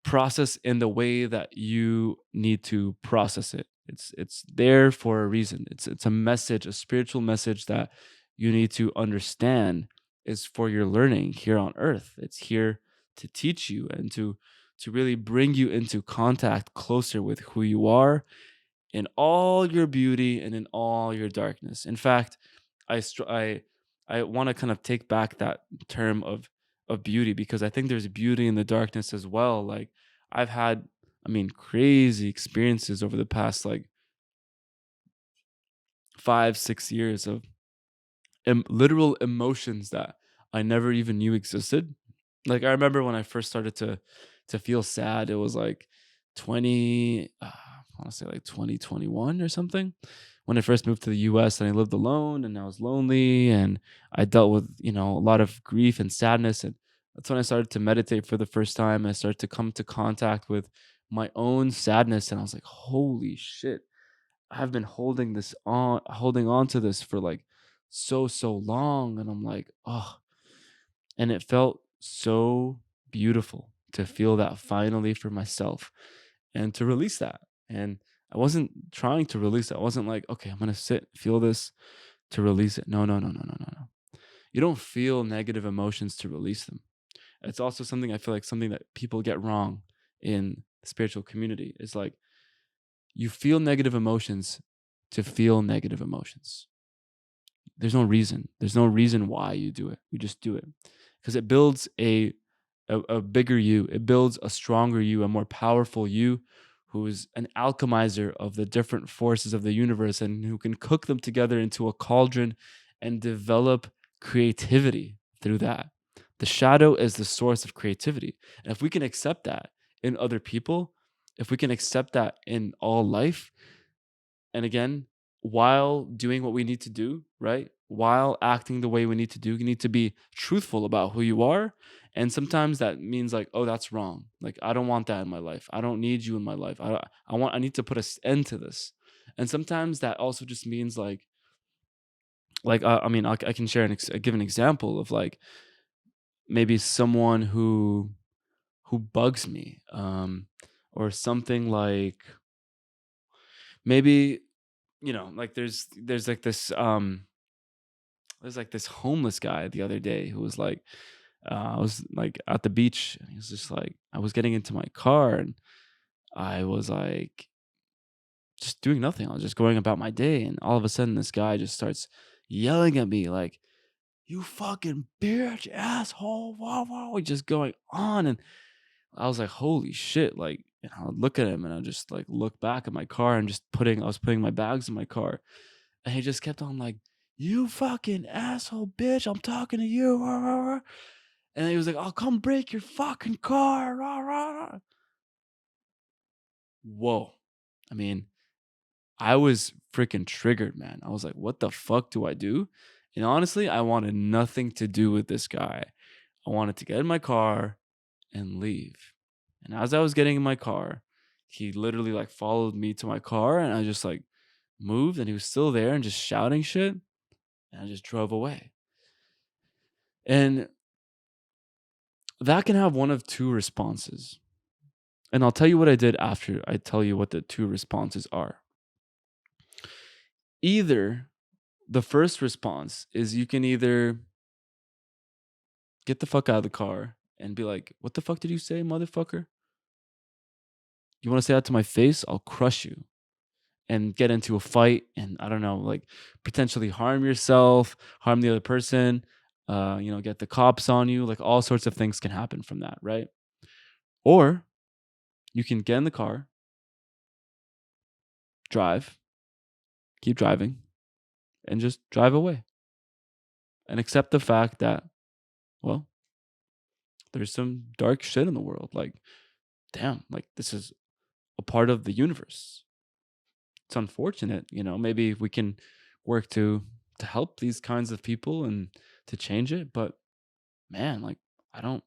process in the way that you need to process it. It's there for a reason. It's a message, a spiritual message that you need to understand is for your learning here on earth. It's here to teach you and to really bring you into contact closer with who you are in all your beauty and in all your darkness. In fact, I want to kind of take back that term of beauty because I think there's beauty in the darkness as well. Like I've had, I mean, crazy experiences over the past like 5, 6 years of literal emotions that I never even knew existed. Like I remember when I first started to feel sad, it was like 20 I want to say like 2021 or something. When I first moved to the US and I lived alone and I was lonely and I dealt with, a lot of grief and sadness and that's when I started to meditate for the first time. I started to come to contact with my own sadness and I was like, "Holy shit. I've been holding on to this for like so long." And I'm like, "Oh, and it felt so beautiful to feel that finally for myself and to release that. And I wasn't trying to release it. I wasn't like, okay, I'm going to sit, feel this to release it. No, no, no, no, no, no, no. You don't feel negative emotions to release them. It's also something I feel like something that people get wrong in the spiritual community. It's like you feel negative emotions to feel negative emotions. There's no reason. There's no reason why you do it. You just do it because it builds a bigger you. It builds a stronger you, a more powerful you, who is an alchemizer of the different forces of the universe and who can cook them together into a cauldron and develop creativity through that. The shadow is the source of creativity. And if we can accept that in other people, if we can accept that in all life, and again, while doing what we need to do, right? While acting the way we need to do, you need to be truthful about who you are. And sometimes that means like, oh, that's wrong. Like, I don't want that in my life. I don't need you in my life. I need to put an end to this. And sometimes that also just means like, Like, I mean, I can share give an example of like maybe someone who bugs me, or something like maybe like there's like this homeless guy the other day who was like, I was like at the beach, and he was just like, I was getting into my car, and I was like just doing nothing. I was just going about my day, and all of a sudden, this guy just starts yelling at me like, "You fucking bitch, asshole!" Wow, wow, just going on, and I was like, "Holy shit!" Like, and I would look at him, and I just like look back at my car, and I was putting my bags in my car, and he just kept on like, "You fucking asshole, bitch! I'm talking to you." Rah, rah, rah." And he was like, "I'll come break your fucking car." Rah, rah, rah. Whoa! I mean, I was freaking triggered, man. I was like, what the fuck do I do? And honestly, I wanted nothing to do with this guy. I wanted to get in my car and leave. And as I was getting in my car, he literally like followed me to my car, and I just like moved, and he was still there and just shouting shit. And I just drove away. And that can have one of two responses. And I'll tell you what I did after I tell you what the two responses are. Either the first response is you can either get the fuck out of the car and be like, "What the fuck did you say, motherfucker? You want to say that to my face? I'll crush you." And get into a fight, and I don't know, like potentially harm yourself, harm the other person, get the cops on you. Like all sorts of things can happen from that, right? Or you can get in the car, drive, keep driving, and just drive away and accept the fact that, well, there's some dark shit in the world. Like, damn, like this is a part of the universe. It's unfortunate, maybe we can work to help these kinds of people and to change it, but man, like I don't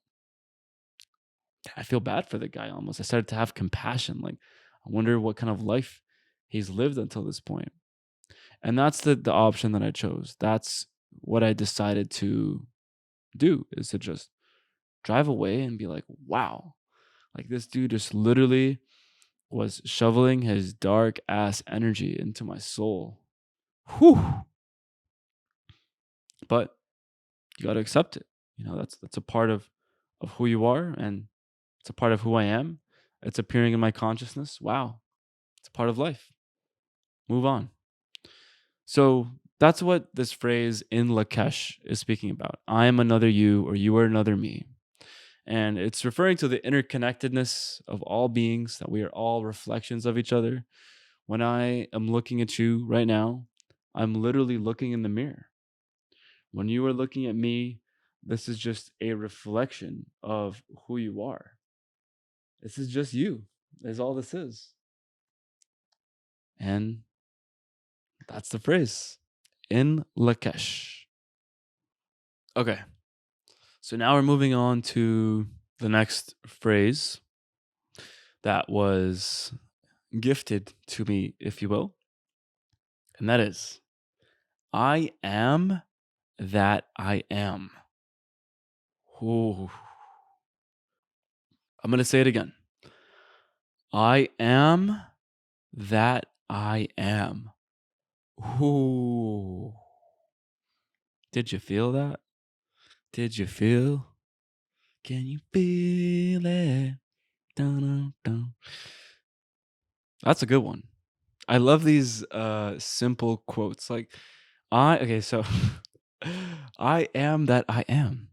I feel bad for the guy almost. I started to have compassion. Like, I wonder what kind of life he's lived until this point. And that's the option that I chose. That's what I decided to do, is to just drive away and be like, wow, like this dude just literally was shoveling his dark ass energy into my soul. Whew. But you got to accept it. That's a part of who you are, and it's a part of who I am. It's appearing in my consciousness. Wow. It's a part of life. Move on. So that's what this phrase in Laq'ech is speaking about. I am another you, or you are another me. And it's referring to the interconnectedness of all beings, that we are all reflections of each other. When I am looking at you right now, I'm literally looking in the mirror. When you are looking at me, this is just a reflection of who you are. This is just you, is all this is. And that's the phrase in Lak'ech. Okay. So now we're moving on to the next phrase that was gifted to me, if you will. And that is, I am that I am. Ooh. I'm going to say it again. I am that I am. Ooh. Did you feel that? Did you feel? Can you feel it? Dun, dun, dun. That's a good one. I love these simple quotes. Like, okay, so I am that I am.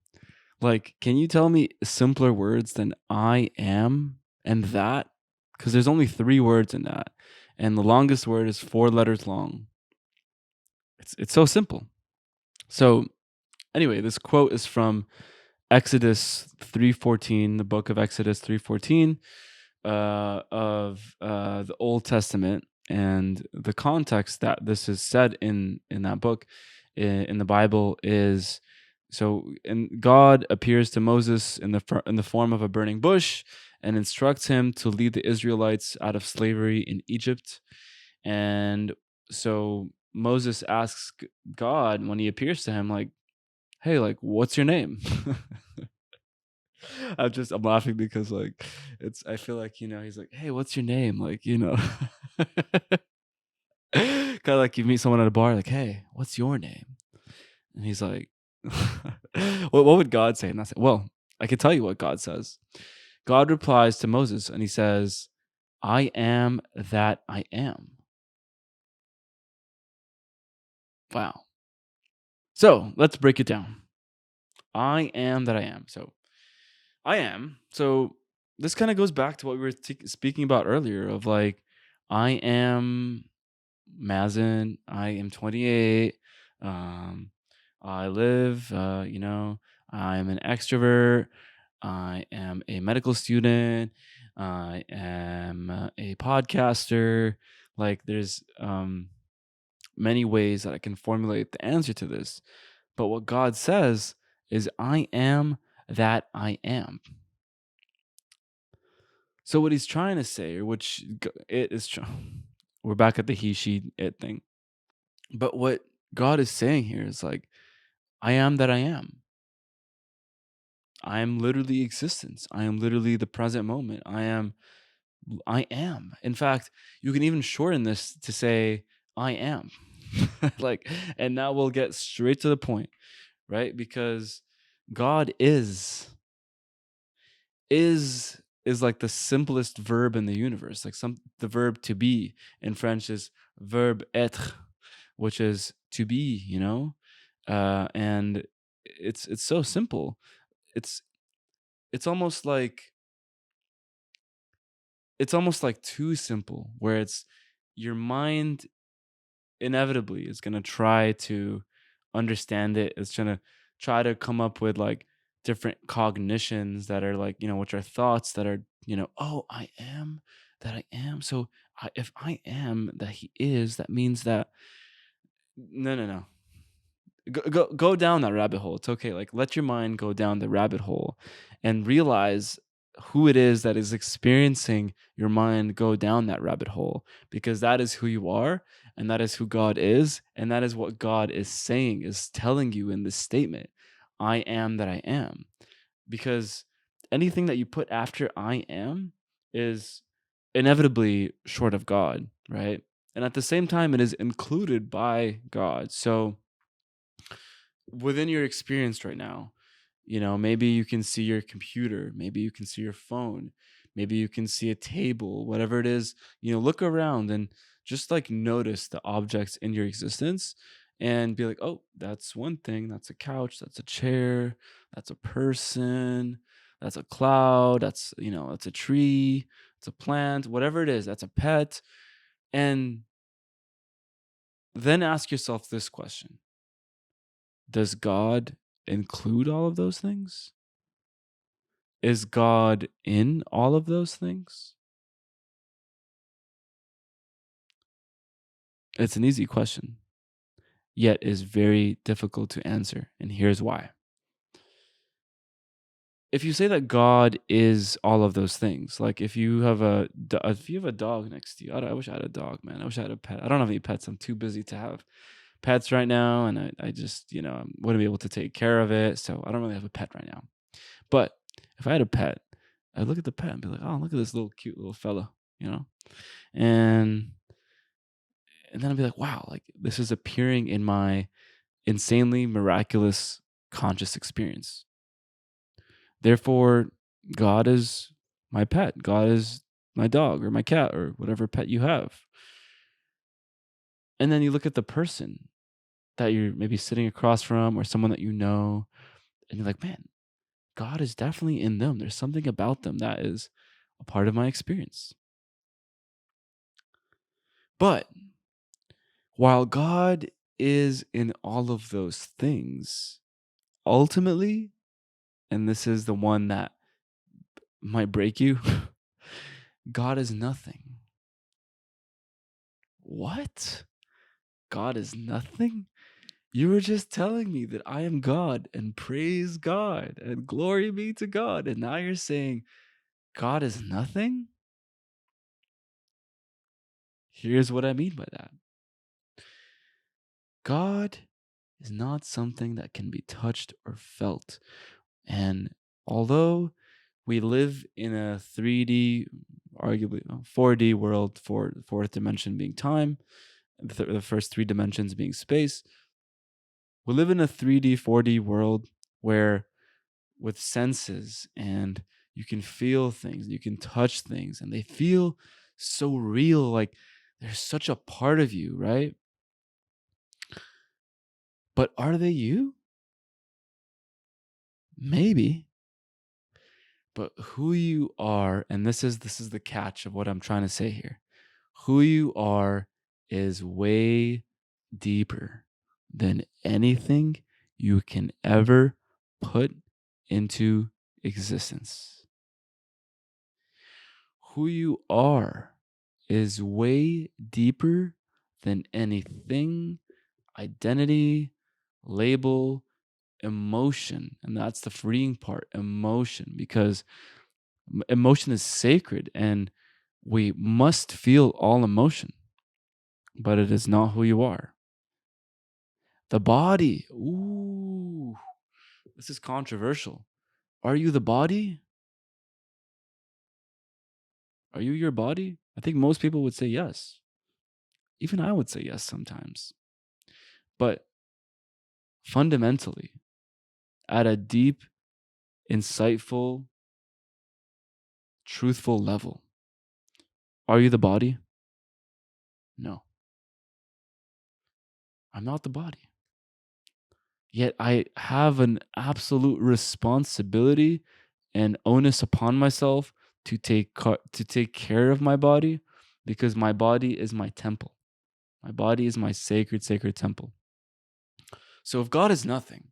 Like, can you tell me simpler words than I am and that? Because there's only 3 words in that. And the longest word is 4 letters long. It's so simple. So anyway, this quote is from Exodus 3:14, the book of Exodus 3:14, of the Old Testament, and the context that this is said in that book, in the Bible, is so. And God appears to Moses in the form of a burning bush and instructs him to lead the Israelites out of slavery in Egypt. And so Moses asks God when he appears to him, like, "Hey, like, what's your name?" I'm laughing because like it's I feel like he's like, "Hey, what's your name?" Like kind of like you meet someone at a bar, like, "Hey, what's your name?" And he's like, what would God say? And I say, well, I can tell you what God says. God replies to Moses and he says, "I am that I am." Wow. So let's break it down. I am that I am. So I am. So this kind of goes back to what we were speaking about earlier of like, I am Mazen. I am 28. Um, I live, I'm an extrovert. I am a medical student. I am a podcaster. Like, there's many ways that I can formulate the answer to this. But what God says is, I am that I am. So what he's trying to say, or which it is, we're back at the he, she, it thing. But what God is saying here is like, I am that I am. I am literally existence. I am literally the present moment. I am. In fact, you can even shorten this to say I am. Like, and now we'll get straight to the point, right? Because God is like the simplest verb in the universe. Like the verb to be in French is verb être, which is to be, and it's so simple. It's it's almost like it's almost like too simple, where it's your mind inevitably is gonna try to understand it. It's gonna try to come up with like different cognitions that are like, which are thoughts that are, oh, I am that I am. So if I am that he is, that means that no, no, no. Go down that rabbit hole. It's okay. Like, let your mind go down the rabbit hole and realize who it is that is experiencing your mind go down that rabbit hole, because that is who you are, and that is who God is, and that is what God is saying, is telling you in this statement. I am that I am. Because anything that you put after I am is inevitably short of God, right? And at the same time, it is included by God. So within your experience right now, maybe you can see your computer, maybe you can see your phone, maybe you can see a table, whatever it is, look around and just like notice the objects in your existence and be like, oh, that's one thing, that's a couch, that's a chair, that's a person, that's a cloud, that's a tree, it's a plant, whatever it is, that's a pet. And then ask yourself this question: does God include all of those things? Is God in all of those things? It's an easy question, yet is very difficult to answer. And here's why. If you say that God is all of those things, like if you have a dog next to you, I wish I had a dog, man. I wish I had a pet. I don't have any pets. I'm too busy to have pets right now, and I just I wouldn't be able to take care of it, so I don't really have a pet right now. But if I had a pet, I'd look at the pet and be like, oh, look at this little cute little fella, you know? And then I'd be like, wow, like this is appearing in my insanely miraculous conscious experience. Therefore, God is my pet. God is my dog or my cat or whatever pet you have. And then you look at the person that you're maybe sitting across from or someone that you know, and you're like, man, God is definitely in them. There's something about them that is a part of my experience. But while God is in all of those things, ultimately, and this is the one that might break you, God is nothing. What? God is nothing? You were just telling me that I am God and praise God and glory be to God. And now you're saying God is nothing? Here's what I mean by that. God is not something that can be touched or felt. And although we live in a 3D, arguably 4D world, fourth dimension being time, the first three dimensions being space, we live in a 3D, 4D world where with senses and you can feel things, you can touch things, and they feel so real. Like they're such a part of you, right? But are they you? Maybe. But who you are, and this is the catch of what I'm trying to say here. Who you are is way deeper than anything you can ever put into existence. Who you are is way deeper than anything, identity, label, emotion. And that's the freeing part, emotion, because emotion is sacred and we must feel all emotion, but it is not who you are. The body, ooh, this is controversial. Are you the body? Are you your body? I think most people would say yes. Even I would say yes sometimes. But fundamentally, at a deep, insightful, truthful level, are you the body? No, I'm not the body. Yet I have an absolute responsibility and onus upon myself to take care of my body, because my body is my temple. My body is my sacred temple. So if God is nothing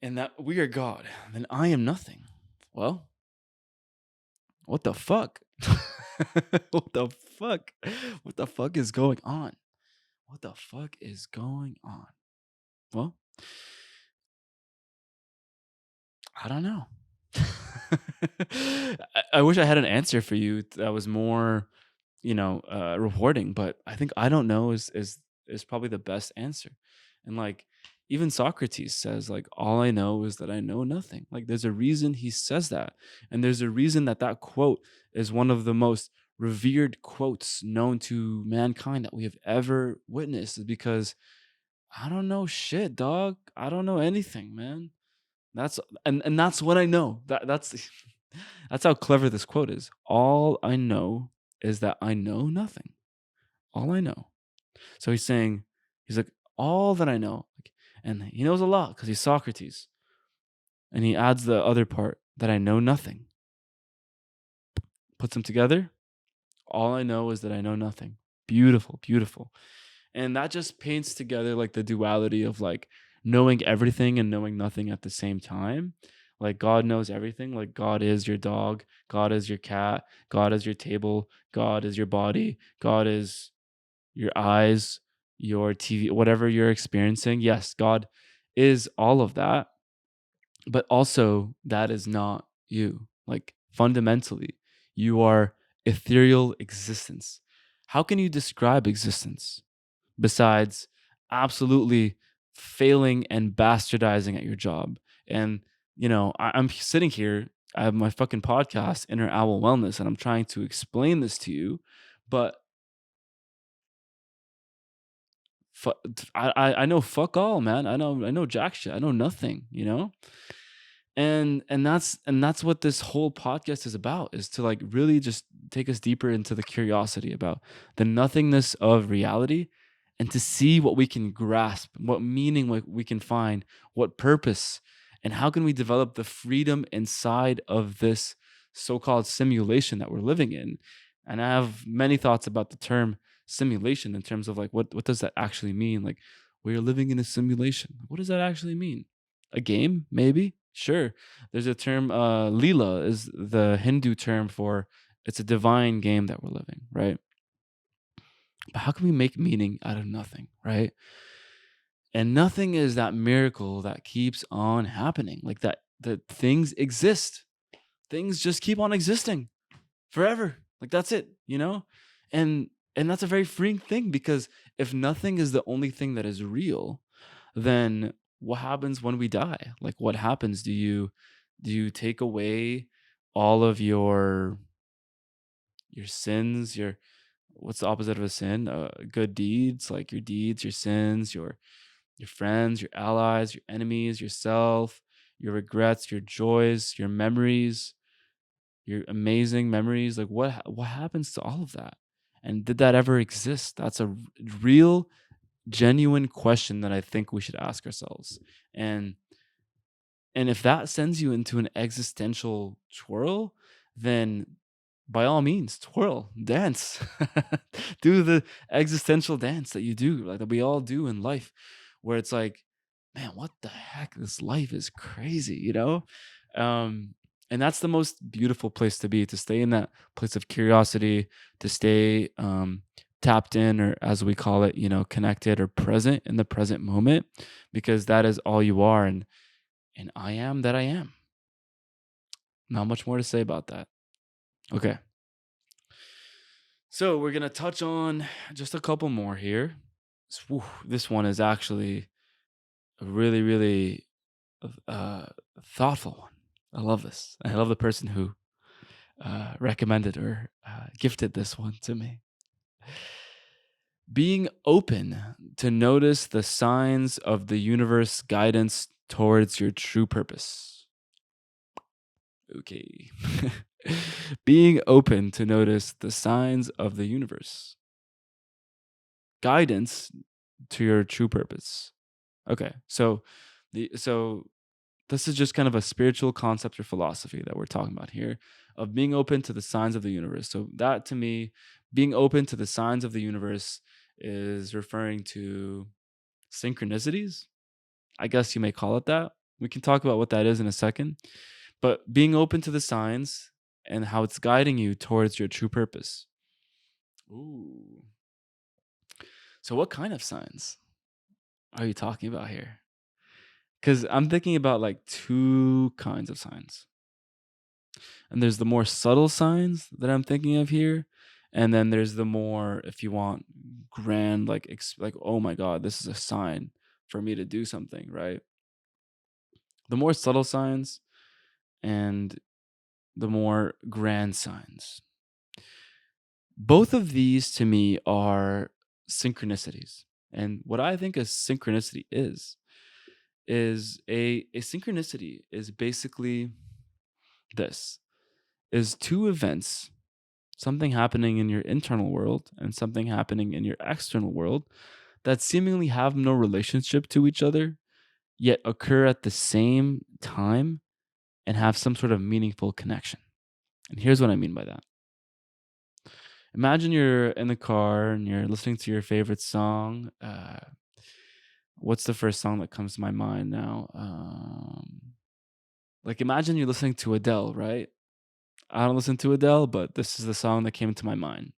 and that we are God, then I am nothing. Well, what the fuck? What the fuck? What the fuck is going on? What the fuck is going on? Well, I don't know. I wish I had an answer for you that was more, rewarding, but I think I don't know is probably the best answer. And like even Socrates says, like, all I know is that I know nothing. Like there's a reason he says that. And there's a reason that that quote is one of the most revered quotes known to mankind that we have ever witnessed, is because I don't know shit, dog. I don't know anything, man. That's and that's what I know. That's that's how clever this quote is. All I know is that I know nothing. All I know. So he's saying, he's like, all that I know, like, and he knows a lot because he's Socrates. And he adds the other part that I know nothing. Puts them together. All I know is that I know nothing. Beautiful, beautiful. And that just paints together like the duality of like knowing everything and knowing nothing at the same time. Like God knows everything. Like God is your dog, God is your cat, God is your table, God is your body, God is your eyes, your TV, whatever you're experiencing. Yes, God is all of that, but also that is not you. Like fundamentally, you are ethereal existence. How can you describe existence besides absolutely failing and bastardizing at your job? And, I'm sitting here, I have my fucking podcast, Inner Owl Wellness, and I'm trying to explain this to you, but I know fuck all, man. I know jack shit. I know nothing, and that's what this whole podcast is about, is to like really just take us deeper into the curiosity about the nothingness of reality, and to see what we can grasp, what meaning we can find, what purpose, and how can we develop the freedom inside of this so-called simulation that we're living in. And I have many thoughts about the term simulation, in terms of like what does that actually mean. Like, we're living in a simulation, what does that actually mean? A game, maybe, sure. There's a term, lila is the Hindu term for, it's a divine game that we're living, right? But how can we make meaning out of nothing, right? And nothing is that miracle that keeps on happening, like that things exist, things just keep on existing forever, like that's it. And And that's a very freeing thing because if nothing is the only thing that is real, then what happens when we die? Like what happens? Do you take away all of your sins, your what's the opposite of a sin? Good deeds, like your deeds, your sins, your friends, your allies, your enemies, yourself, your regrets, your joys, your memories, your amazing memories. Like what happens to all of that? And did that ever exist? That's a real genuine question that I think we should ask ourselves. And and if that sends you into an existential twirl, then by all means, twirl, dance, do the existential dance that you do, like that we all do in life, where it's like, man, what the heck? This life is crazy, you know? Um, and that's the most beautiful place to be, to stay in that place of curiosity, to stay tapped in, or as we call it, connected or present in the present moment, because that is all you are. And I am that I am. Not much more to say about that. Okay. So we're going to touch on just a couple more here. This one is actually a really, really uh, thoughtful one. I love this. I love the person who recommended or gifted this one to me. Being open to notice the signs of the universe guidance towards your true purpose. Okay. Being open to notice the signs of the universe guidance to your true purpose. Okay. So this is just kind of a spiritual concept or philosophy that we're talking about here, of being open to the signs of the universe. So that, to me, being open to the signs of the universe is referring to synchronicities. I guess you may call it that. We can talk about what that is in a second. But being open to the signs and how it's guiding you towards your true purpose. Ooh. So what kind of signs are you talking about here? Because I'm thinking about like two kinds of signs. And there's the more subtle signs that I'm thinking of here. And then there's the more, if you want, grand, like, like, oh my God, this is a sign for me to do something, right? The more subtle signs and the more grand signs. Both of these to me are synchronicities. And what I think a synchronicity is a synchronicity is basically this, is two events, something happening in your internal world and something happening in your external world, that seemingly have no relationship to each other, yet occur at the same time and have some sort of meaningful connection. And here's what I mean by that. Imagine you're in the car and you're listening to your favorite song. What's the first song that comes to my mind now? Like, imagine you're listening to Adele, right? I don't listen to Adele, but this is the song that came to my mind.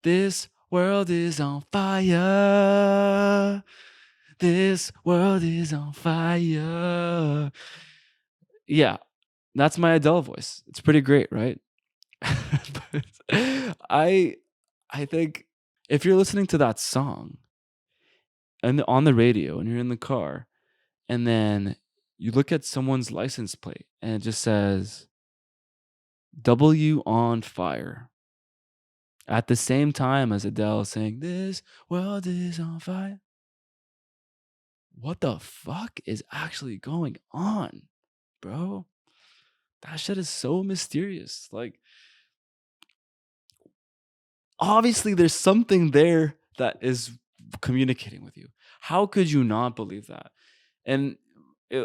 This world is on fire. This world is on fire. Yeah, that's my Adele voice. It's pretty great, right? But I I think if you're listening to that song and on the radio and you're in the car, and then you look at someone's license plate and it just says W on fire, at the same time as Adele saying, "This world is on fire." What the fuck is actually going on, bro? That shit is so mysterious. Like, obviously, there's something there that is communicating with you. How could you not believe that? And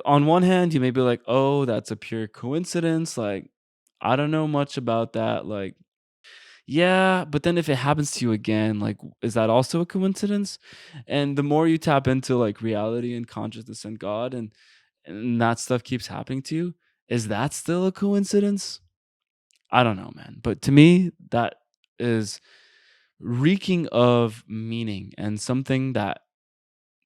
on one hand, you may be like, oh, that's a pure coincidence. Like, I don't know much about that. Like, yeah, but then if it happens to you again, like, is that also a coincidence? And the more you tap into like reality and consciousness and God, and that stuff keeps happening to you, is that still a coincidence? I don't know, man. But to me, that is reeking of meaning and something that,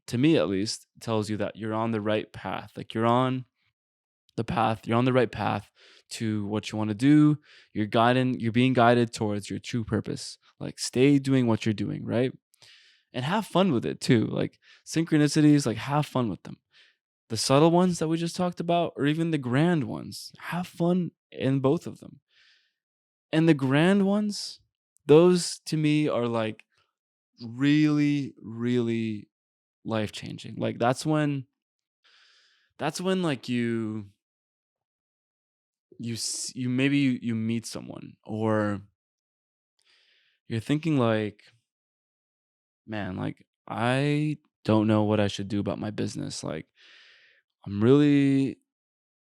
to me at least, tells you that you're on the right path. Like, you're on the path. You're on the right path to what you want to do. You're being guided towards your true purpose. Like stay doing what you're doing, right? And have fun with it too. Like synchronicities, like have fun with them. The subtle ones that we just talked about, or even the grand ones, have fun in both of them. And the grand ones, those to me are like really, really life changing. Like that's when like you maybe you meet someone, or you're thinking like, man, like I don't know what I should do about my business. Like I'm really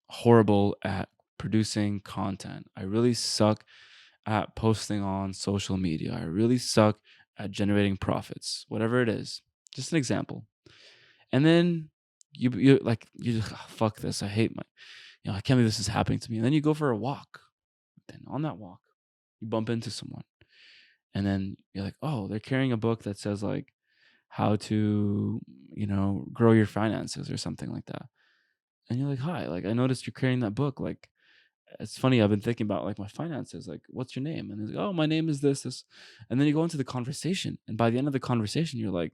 horrible at producing content. I really suck at posting on social media. I really suck at generating profits, whatever it is. Just an example. And then you like you just, "Ah, fuck this. I hate my, I can't believe this is happening to me." And then you go for a walk. Then on that walk, you bump into someone. And then you're like, "Oh, they're carrying a book that says like how to, grow your finances or something like that." And you're like, "Hi, like I noticed you're carrying that book. Like it's funny, I've been thinking about like my finances. Like, what's your name?" And he's like, "Oh, my name is this." And then you go into the conversation. And by the end of the conversation, you're like,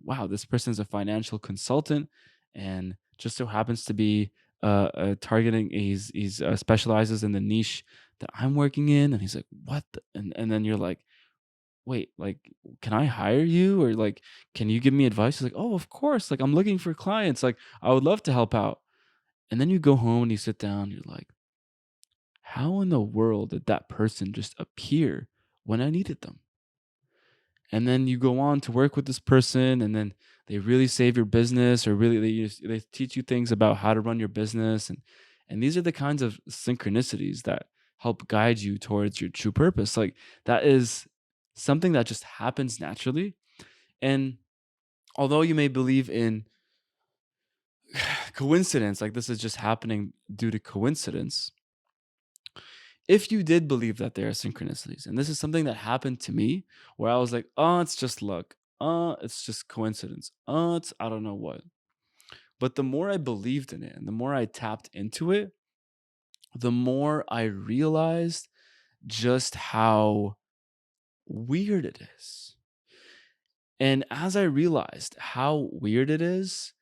wow, this person's a financial consultant and just so happens to be targeting, he's specializes in the niche that I'm working in. And he's like, what and then you're like, wait, like, can I hire you, or like, can you give me advice? He's like, oh, of course, like I'm looking for clients, like I would love to help out. And then you go home and you sit down, you're like, how in the world did that person just appear when I needed them? And then you go on to work with this person, and then they really save your business, or really they teach you things about how to run your business. And these are the kinds of synchronicities that help guide you towards your true purpose. Like that is something that just happens naturally. And although you may believe in coincidence, like this is just happening due to coincidence, if you did believe that there are synchronicities, and this is something that happened to me, where I was like, oh, it's just luck. It's just coincidence. It's I don't know what. But the more I believed in it and the more I tapped into it, the more I realized just how weird it is. And as I realized how weird it is,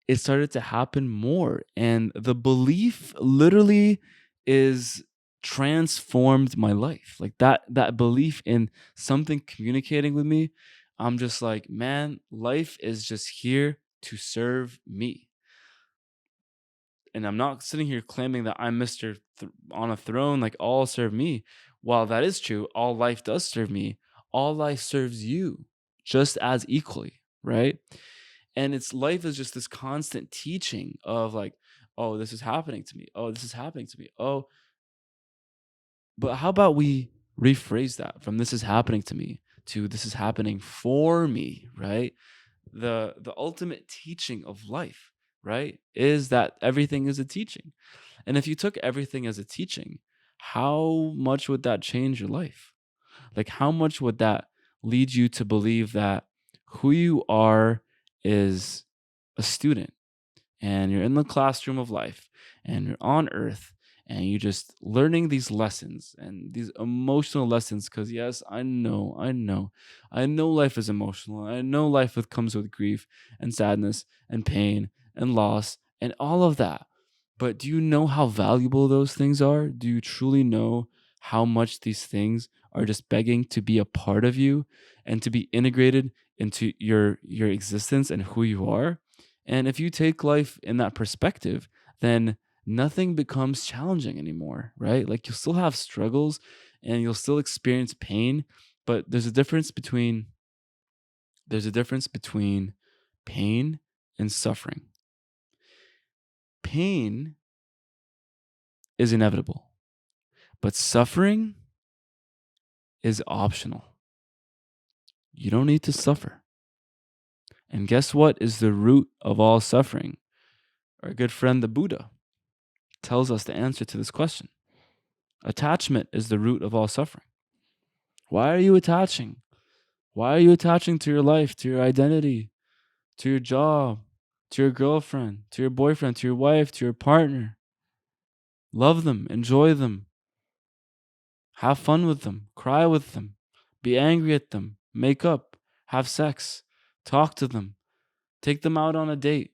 it started to happen more. And the belief literally is transformed my life. Like that belief in something communicating with me, I'm just like, man, life is just here to serve me. And I'm not sitting here claiming that I'm Mr. On a throne, like all serve me. While that is true, all life does serve me. All life serves you just as equally, right? And it's life is just this constant teaching of like, oh, this is happening to me. Oh, this is happening to me. Oh, but how about we rephrase that from this is happening to me to this is happening for me, right? The ultimate teaching of life, right, is that everything is a teaching. And if you took everything as a teaching, how much would that change your life? Like how much would that lead you to believe that who you are is a student, and you're in the classroom of life, and you're on earth, and you're just learning these lessons and these emotional lessons, because yes, I know life is emotional. I know life comes with grief and sadness and pain and loss and all of that. But do you know how valuable those things are? Do you truly know how much these things are just begging to be a part of you and to be integrated into your existence and who you are? And if you take life in that perspective, then nothing becomes challenging anymore, right? Like you'll still have struggles and you'll still experience pain, but there's a difference between pain and suffering. Pain is inevitable, but suffering is optional. You don't need to suffer. And guess what is the root of all suffering? Our good friend the Buddha tells us the answer to this question. Attachment is the root of all suffering. Why are you attaching? Why are you attaching to your life, to your identity, to your job, to your girlfriend, to your boyfriend, to your wife, to your partner? Love them, enjoy them, have fun with them, cry with them, be angry at them, make up, have sex, talk to them, take them out on a date,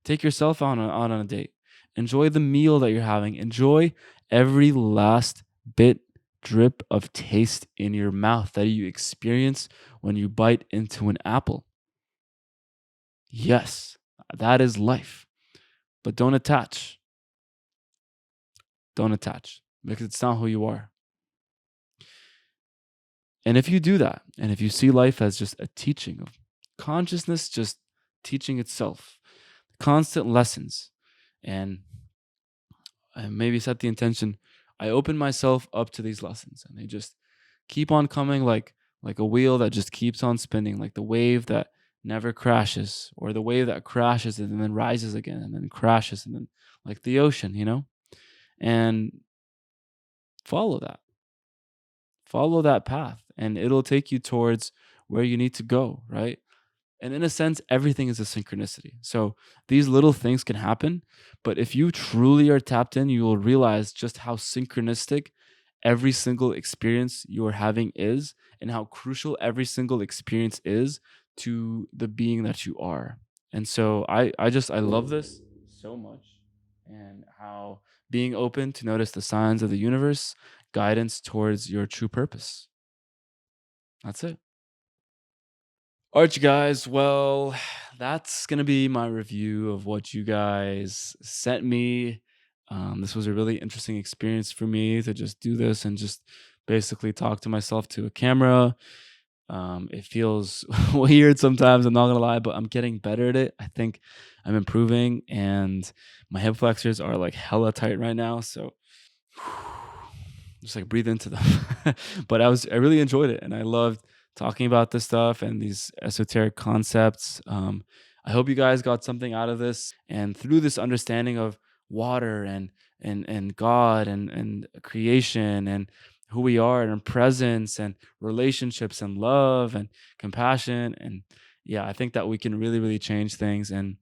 take yourself on a date, enjoy the meal that you're having, enjoy every last bit, drip of taste in your mouth that you experience when you bite into an apple. Yes, that is life, but don't attach. Don't attach because it's not who you are. And if you do that, and if you see life as just a teaching of consciousness, just teaching itself, constant lessons, and maybe set the intention, I open myself up to these lessons, and they just keep on coming like a wheel that just keeps on spinning, like the wave that never crashes, or the wave that crashes and then rises again and then crashes and then like the ocean, and follow that follow that path, and it'll take you towards where you need to go, right? And in a sense, everything is a synchronicity. So these little things can happen, but if you truly are tapped in, you will realize just how synchronistic every single experience you are having is, and how crucial every single experience is to the being that you are. And so I love this so much, and how being open to notice the signs of the universe, guidance towards your true purpose. That's it. All right, you guys. Well, that's going to be my review of what you guys sent me. This was a really interesting experience for me to just do this and just basically talk to myself to a camera. It feels weird sometimes, I'm not going to lie, but I'm getting better at it. I think I'm improving, and my hip flexors are like hella tight right now. So just like breathe into them. But I really enjoyed it, and I loved talking about this stuff and these esoteric concepts. I hope you guys got something out of this, and through this understanding of water and God and creation and who we are and our presence and relationships and love and compassion, and yeah, I think that we can really really change things, and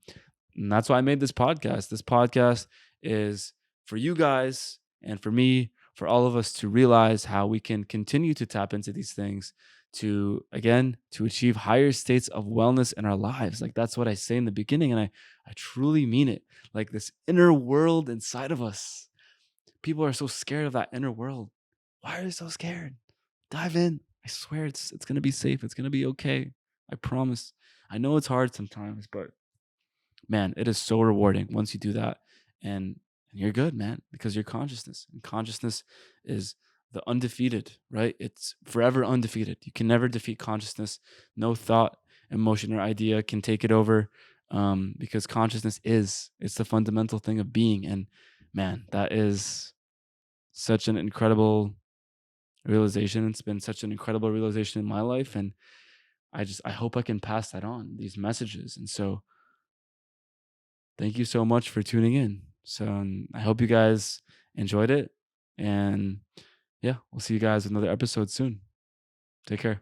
that's why I made this podcast. This podcast is for you guys and for me, for all of us to realize how we can continue to tap into these things to, again, to achieve higher states of wellness in our lives. Like that's what I say in the beginning, and I truly mean it. Like this inner world inside of us. People are so scared of that inner world. Why are they so scared? Dive in. I swear it's gonna be safe. It's gonna be okay. I promise. I know it's hard sometimes, but man, it is so rewarding once you do that, and you're good, man, because you're consciousness, and consciousness is the undefeated, right? It's forever undefeated. You can never defeat consciousness. No thought, emotion, or idea can take it over, because consciousness is it's the fundamental thing of being, and man, that is such an incredible realization. It's been such an incredible realization in my life, and I hope I can pass that on, these messages, and so thank you so much for tuning in. So I hope you guys enjoyed it. And yeah, we'll see you guys in another episode soon. Take care.